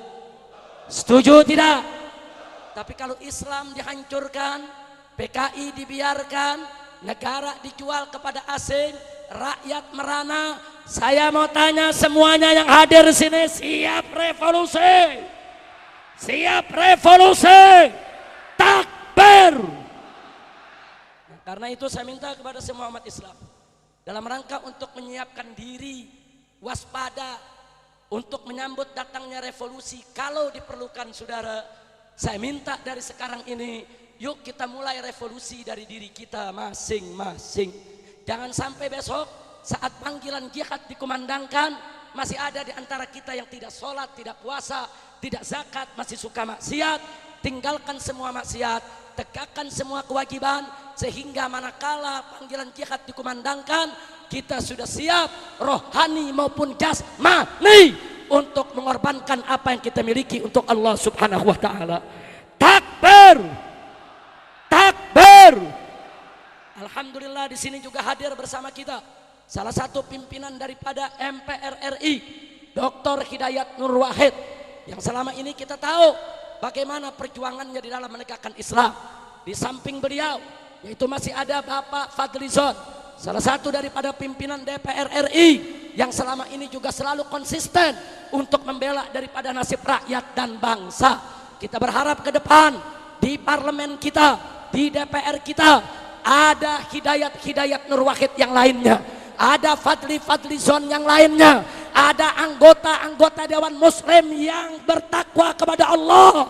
Setuju tidak? Tapi kalau Islam dihancurkan, PKI dibiarkan, negara dijual kepada asing, rakyat merana, saya mau tanya semuanya yang hadir di sini, siap revolusi? Siap revolusi? Takbir. Nah, karena itu saya minta kepada semua umat Islam, dalam rangka untuk menyiapkan diri, waspada untuk menyambut datangnya revolusi kalau diperlukan, saudara, saya minta dari sekarang ini, yuk kita mulai revolusi dari diri kita masing-masing. Jangan sampai besok saat panggilan jihad dikumandangkan, masih ada di antara kita yang tidak sholat, tidak puasa, tidak zakat, masih suka maksiat. Tinggalkan semua maksiat, tegakkan semua kewajiban, sehingga manakala panggilan jihad dikumandangkan, kita sudah siap rohani maupun jasmani untuk mengorbankan apa yang kita miliki untuk Allah Subhanahu wa taala. Takbir. Takbir. Alhamdulillah di sini juga hadir bersama kita salah satu pimpinan daripada MPR RI, Dr. Hidayat Nur Wahid, yang selama ini kita tahu bagaimana perjuangannya di dalam menegakkan Islam. Di samping beliau yaitu masih ada Bapak Fadlizon, salah satu daripada pimpinan DPR RI yang selama ini juga selalu konsisten untuk membela daripada nasib rakyat dan bangsa. Kita berharap ke depan di parlemen kita, di DPR kita, ada Hidayat Nur Wahid yang lainnya, ada Fadlizon yang lainnya, ada anggota-anggota Dewan Muslim yang bertakwa kepada Allah,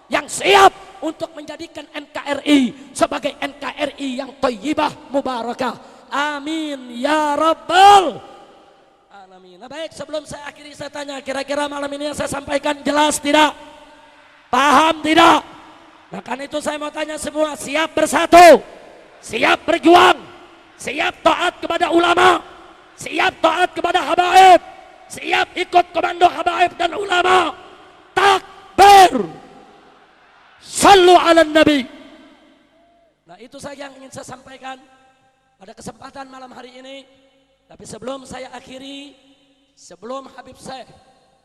yang siap untuk menjadikan NKRI sebagai NKRI yang thayyibah mubarakah. Amin ya rabbal alamin. Nah, baik, sebelum saya akhiri saya tanya, kira-kira malam ini yang saya sampaikan jelas tidak? Paham tidak? Nah, karena itu saya mau tanya semua, siap bersatu, siap berjuang, siap taat kepada ulama, siap taat kepada habaib, siap ikut komando habaib dan ulama. Takbir, sallu ala nabi. Nah, itu saja yang ingin saya sampaikan pada kesempatan malam hari ini. Tapi sebelum saya akhiri, sebelum Habib Syekh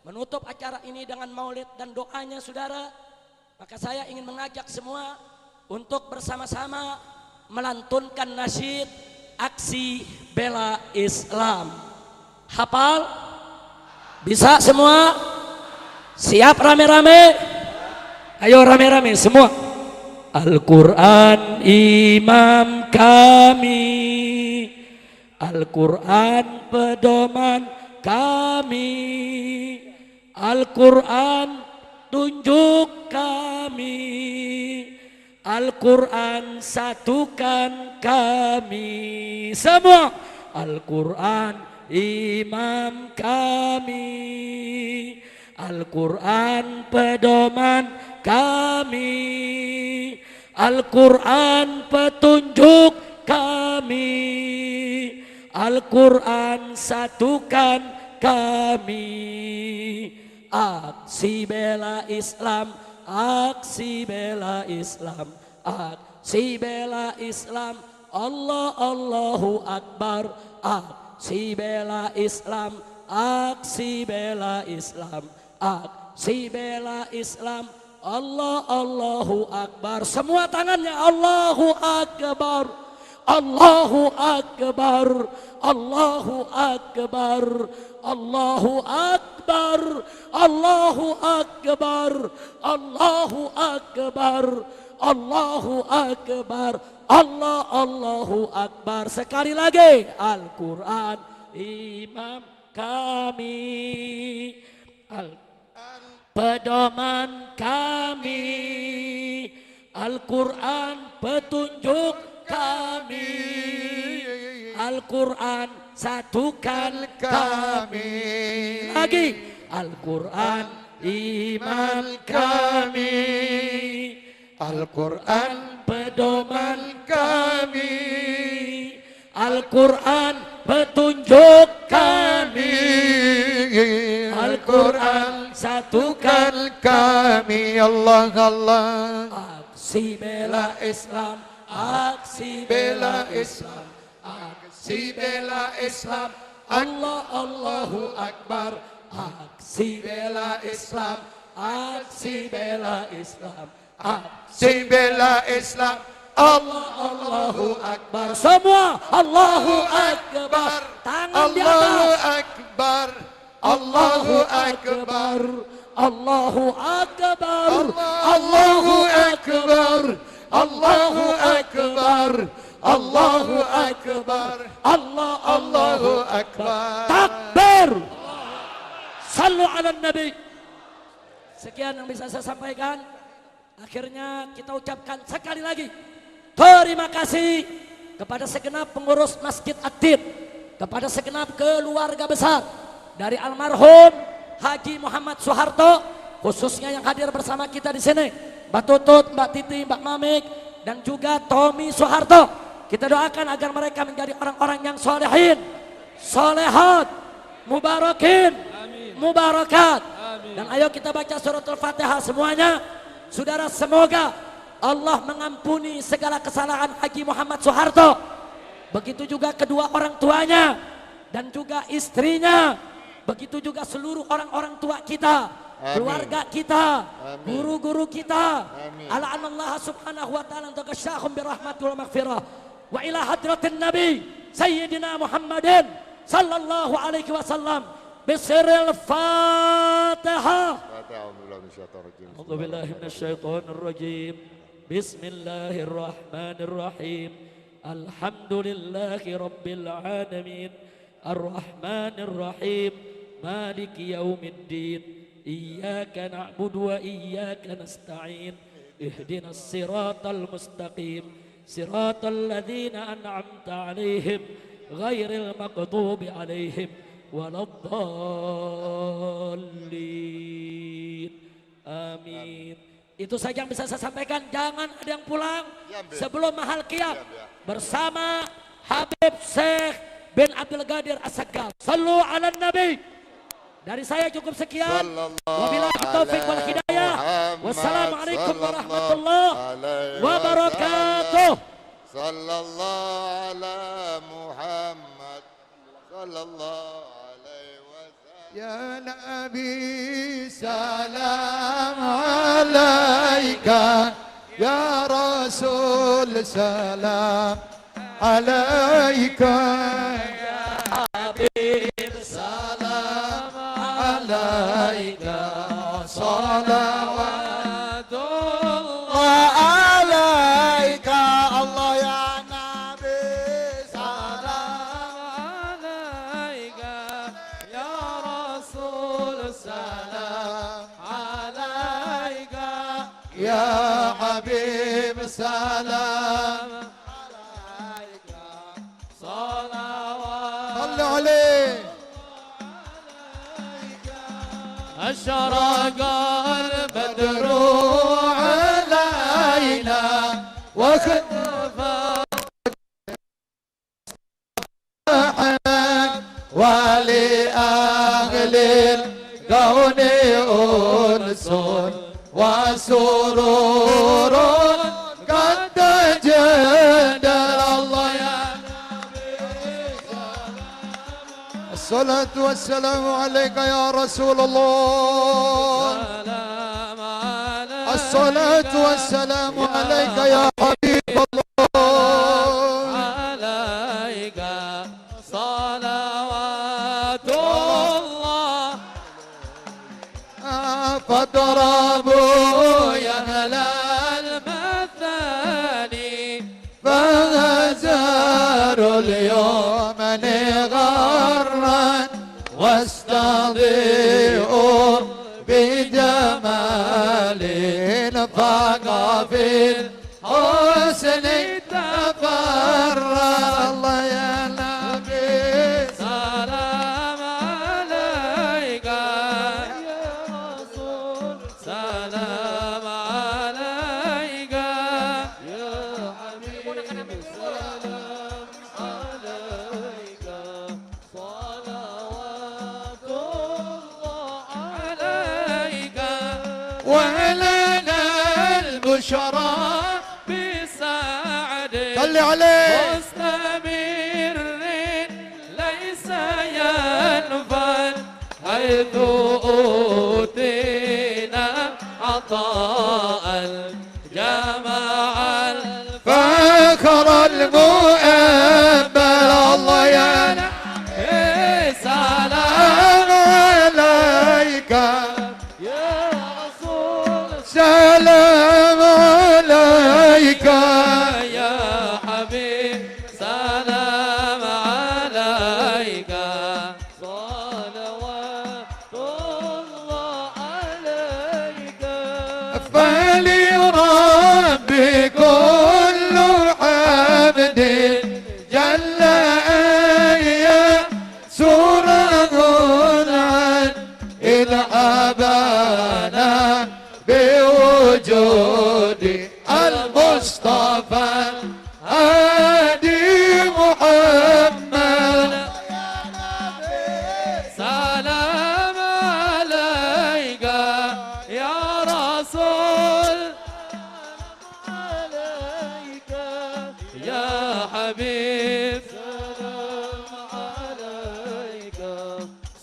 menutup acara ini dengan maulid dan doanya saudara, maka saya ingin mengajak semua untuk bersama-sama melantunkan nasyid aksi bela Islam. Hafal? Bisa semua? Siap rame-rame? Ayo rame-rame semua. Al-Quran imam kami, Al-Quran pedoman kami, Al-Quran tunjuk kami, Al-Quran satukan kami. Semua. Al-Quran imam kami, Al-Quran pedoman kami, Al-Quran petunjuk kami, Al-Quran satukan kami. Aksi bela Islam, aksi bela Islam, aksi bela Islam. Allah Allahu Akbar. Aksi bela Islam, aksi bela Islam, aksi bela Islam. Allah Allahu Akbar. Semua tangannya Allahu Akbar, Allahu Akbar, Allahu Akbar, Allahu Akbar, Allahu Akbar, Allahu Akbar, Allahu Akbar, Allah Allahu Akbar. Sekali lagi, Al-Quran imam kami, pedoman kami, Al-Quran petunjuk kami, Al-Quran satukan kami. Lagi, Al-Quran iman kami, Al-Quran pedoman kami, Al-Quran petunjuk kami, Al-Quran satukan kami. Allah Allah. Aksi bela Islam, aksi bela Islam, aksi bela Islam. Allah Allahu Akbar. Aksi bela Islam, aksi bela Islam, aksi bela Islam. Allah Allahu Akbar. Semua Allahu Akbar. Tangan di atas. Allahu Akbar. Allahu Akbar. Allahu Akbar. Allahu Akbar. Allahu Akbar. Allahu Akbar. Allahu Akbar. Takbir. Sallu ala nabi. Sekian yang bisa saya sampaikan. Akhirnya kita ucapkan sekali lagi terima kasih kepada segenap pengurus Masjid Aktif, kepada segenap keluarga besar dari almarhum Haji Muhammad Soeharto, khususnya yang hadir bersama kita di sini, Mbak Tutut, Mbak Titi, Mbak Mamik, dan juga Tommy Soeharto. Kita doakan agar mereka menjadi orang-orang yang solehin, solehat, mubarakin, mubarakat. Dan ayo kita baca suratul Fatihah semuanya. Saudara, semoga Allah mengampuni segala kesalahan Haji Muhammad Soeharto. Begitu juga kedua orang tuanya dan juga istrinya. Begitu juga seluruh orang-orang tua kita, keluarga kita, guru-guru kita. Ala anallah subhanahu wa ta'ala tagashahum birahmatul maghfirah. Wa ila hadratin Nabi Sayyidina Muhammadin sallallahu alaihi wasallam bisiril Fatihah. A'udzu billahi minasyaitonir rajim. Bismillahirrahmanirrahim. Alhamdulillahi rabbil alamin. Ar-Rahmanir Rahim. مالك يوم الدين إياك نعبد وإياك نستعين اهدنا الصراط المستقيم صراط الذين أنعمت عليهم غير المغضوب عليهم ولا الضالين آمين. Itu saja yang bisa saya sampaikan. Jangan ada yang pulang sebelum mahal qiyam bersama Habib Syekh bin Abdul Qadir As-Sagaf. Sallu ala Nabi. Dari saya cukup sekian. Wabillahi taufiq wal hidayah. Wassalamualaikum warahmatullahi wabarakatuh. Sallallahu ala Muhammad sallallahu alaihi wasallam. Ya Nabi salam alaika, ya Rasul salam alaika, ya Habib salam alaika, salawatullah alaika, Allah ya Nabi salam alaika, ya Rasul salam alaika, ya Habib salam alaika, salawat sallu alaihi. أشرق البدر علينا وخلف ولأهل الكون أنس وسرور قد تجدد الله يا الصلاة والسلام عليك يا رسول الله. الصلاة والسلام عليك يا حبيب الله. عليك صلوات الله. فاضربوا يا أهل المثاني فهزاروا اليوم غرا واستضيئوا بجمال فاق في الحسن تفرى. الله يا نبي سلام عليك يا رسول سلام عليك يا حبيب سلام عليك صلوات الله عليك ولنا البشرى بسعد صل عليه مستمر ليس ينفد حيث أوتينا عطاء الجماع الفخر المؤمل. الله يا نبي سلام عليك يا رسول سلام عليك يا حبيب سلام عليك صلوات الله عليك. فلربي كل حمد جل سوره عن إذ أبانا بوجود المصطفى هادي محمد. سلام عليك يا رسول عليك يا حبيب سلام عليك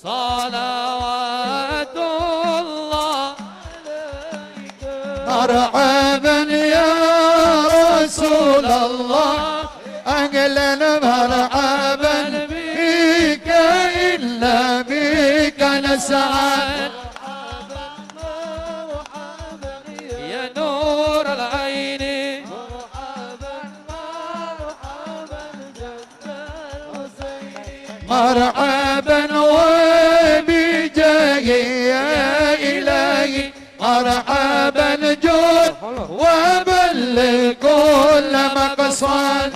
صلوات الله عليك. مرحبا يا رسول الله أهلا مرحبا بك إلا بك نسعد. يا نور العين مرحبا وبك إلهي يا إلهي مرحبا جود وبلغ كل مقصد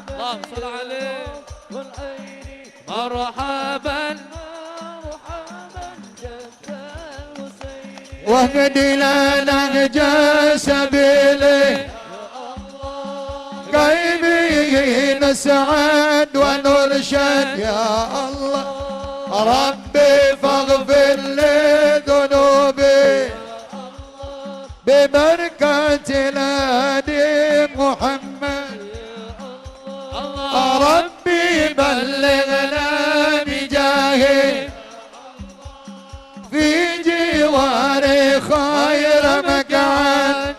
اللهم صل عليه مرحبا واهد لنا نهج سبيله قايمين نسعد ونرشد يا الله ربي فاغفر لي ذنوبي ببركة الهادي محمد ربي بلغنا بجاهه في جواري خير مكان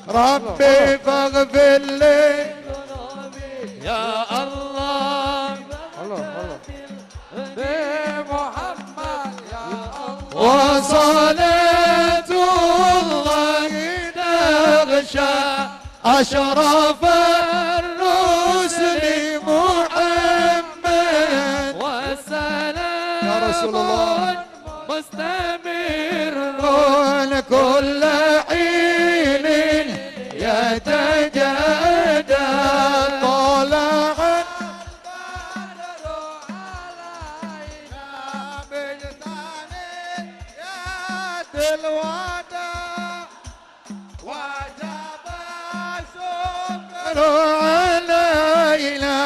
ربي فاغفر لي يا الله بمحمد يا الله وصلاة الله تغشى أشرف الرسل محمد والسلام يا رسول الله مستمر كل حين يتجدد طلع الوداع وجب شكر علينا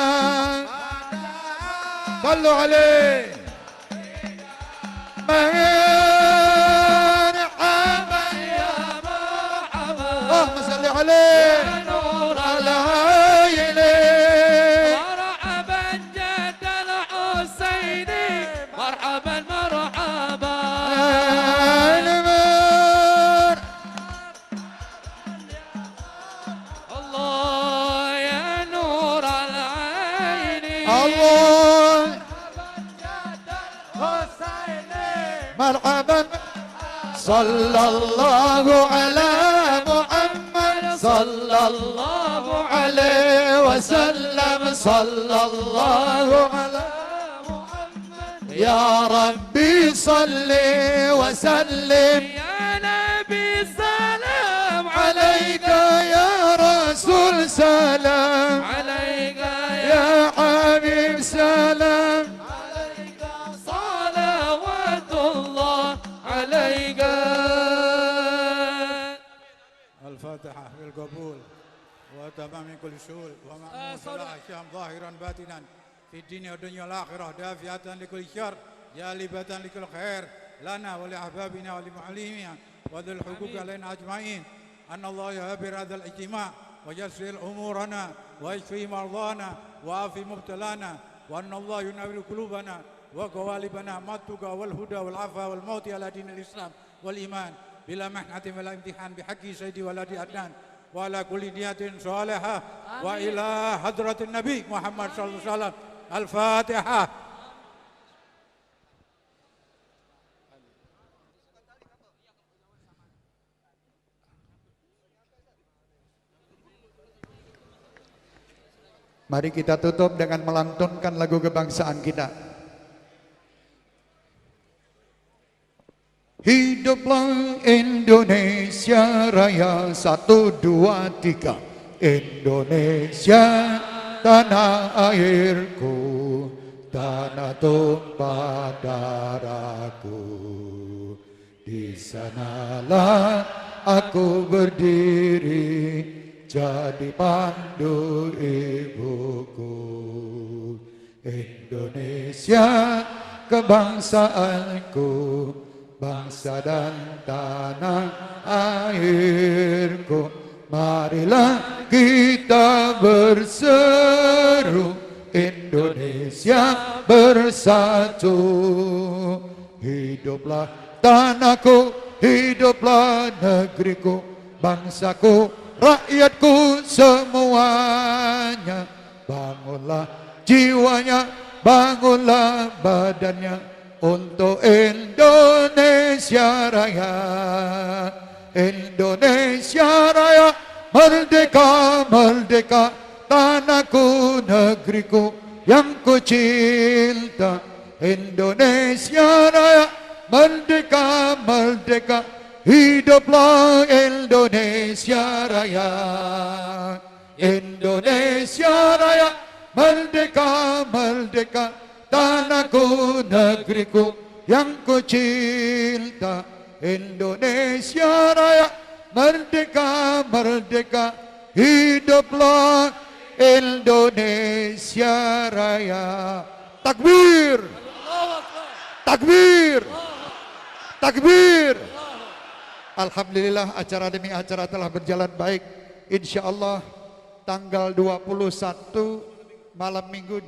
صلوا عليه مرحبا يا مرحبا اللهم صل عليه نور العين مرحبا جد الحسيني مرحبا مرحبا الله يا نور العين الله مرحبا صلى الله على محمد صلى الله عليه وسلم صلى الله على محمد يا ربي صل وسلم يا نبي سلام عليك يا رسول سلام عليك يا حبيب سلام صلوات الله عليك الفاتحة بالقبول وتمام كل شؤون ومع صلاح الشام ظاهرا باطنا في الدنيا والدنيا والآخرة دافعة لكل شر جالبة لكل خير لنا ولأحبابنا ولمعلمنا وذي الحقوق علينا أجمعين أن الله يهبر هذا الاجتماع ويسر أمورنا ويشفي مرضانا وعافي مبتلانا وأن الله ينور قلوبنا وقوالبنا ما التقى والهدى والعفا والموت على دين الإسلام والإيمان بلا محنة ولا امتحان بحق سيدي ولدي أدنان وعلى كل نية صالحة وإلى حضرة النبي محمد صلى الله عليه وسلم الفاتحة. Mari kita tutup dengan melantunkan lagu kebangsaan kita. Hiduplah Indonesia Raya 1, 2, 3. Indonesia tanah airku, tanah tumpah darahku. Di sanalah aku berdiri, jadi pandu ibuku. Indonesia kebangsaanku, bangsa dan tanah airku. Marilah kita berseru, Indonesia bersatu. Hiduplah tanahku, hiduplah negeriku, bangsaku, rakyatku semuanya. Bangunlah jiwanya, bangunlah badannya untuk Indonesia Raya. Indonesia Raya, merdeka, merdeka, tanahku, negeriku, yang ku cinta. Indonesia Raya, merdeka, merdeka, hiduplah Indonesia Raya. Indonesia Raya, merdeka, merdeka, tanahku, negeriku yang ku cinta. Indonesia Raya, merdeka, merdeka, hiduplah Indonesia Raya. Takbir, takbir, takbir. Alhamdulillah acara demi acara telah berjalan baik. Insya Allah tanggal 21 malam minggu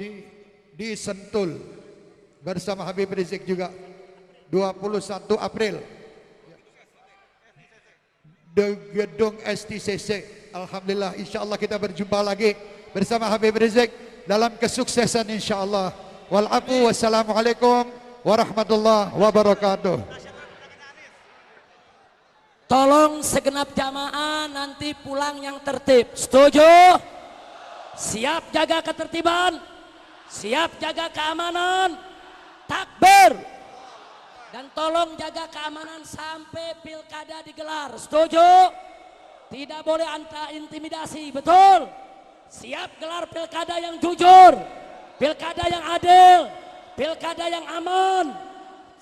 di Sentul bersama Habib Rizik juga. 21 April di gedung STCC. Alhamdulillah, insya Allah kita berjumpa lagi bersama Habib Rizik dalam kesuksesan insya Allah. Walafu wassalamualaikum warahmatullahi wabarakatuh. Tolong segenap jamaah nanti pulang yang tertib. Setuju? Siap jaga ketertiban? Siap jaga keamanan? Takbir! Dan tolong jaga keamanan sampai pilkada digelar. Setuju? Tidak boleh intimidasi, betul? Siap gelar pilkada yang jujur, pilkada yang adil, pilkada yang aman.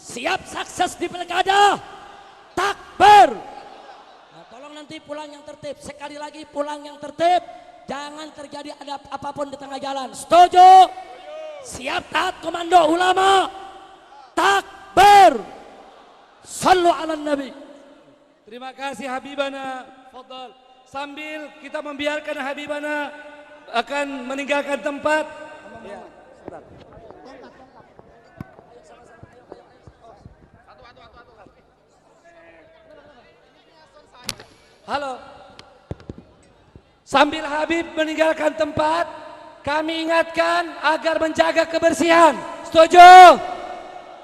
Siap sukses di pilkada? Takbir! Nah, tolong nanti pulang yang tertib. Sekali lagi pulang yang tertib. Jangan terjadi ada apapun di tengah jalan. Setuju? Siap taat komando ulama? Takbir! Sallu ala Nabi. Terima kasih Habibana. Fadal. Sambil kita membiarkan Habibana akan meninggalkan tempat. Ya, halo. Sambil Habib meninggalkan tempat, kami ingatkan agar menjaga kebersihan. Setuju?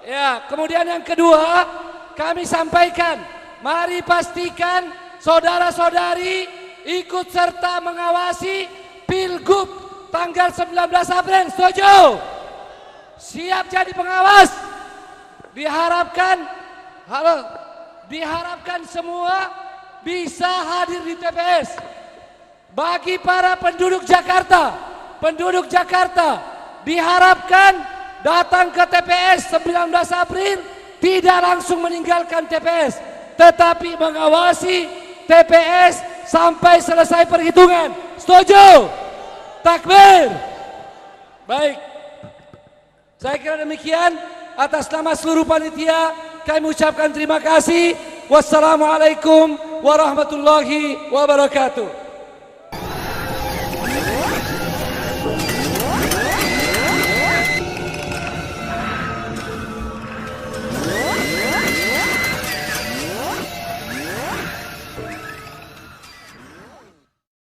Ya, kemudian yang kedua, kami sampaikan, mari pastikan saudara-saudari ikut serta mengawasi Pilgub tanggal 19 April. Setuju? Siap jadi pengawas. Diharapkan semua bisa hadir di TPS. Bagi para penduduk Jakarta diharapkan datang ke TPS 19 April, tidak langsung meninggalkan TPS, tetapi mengawasi TPS sampai selesai perhitungan. Setuju? Takbir. Baik, saya kira demikian. Atas nama seluruh panitia kami ucapkan terima kasih. Wassalamualaikum warahmatullahi wabarakatuh.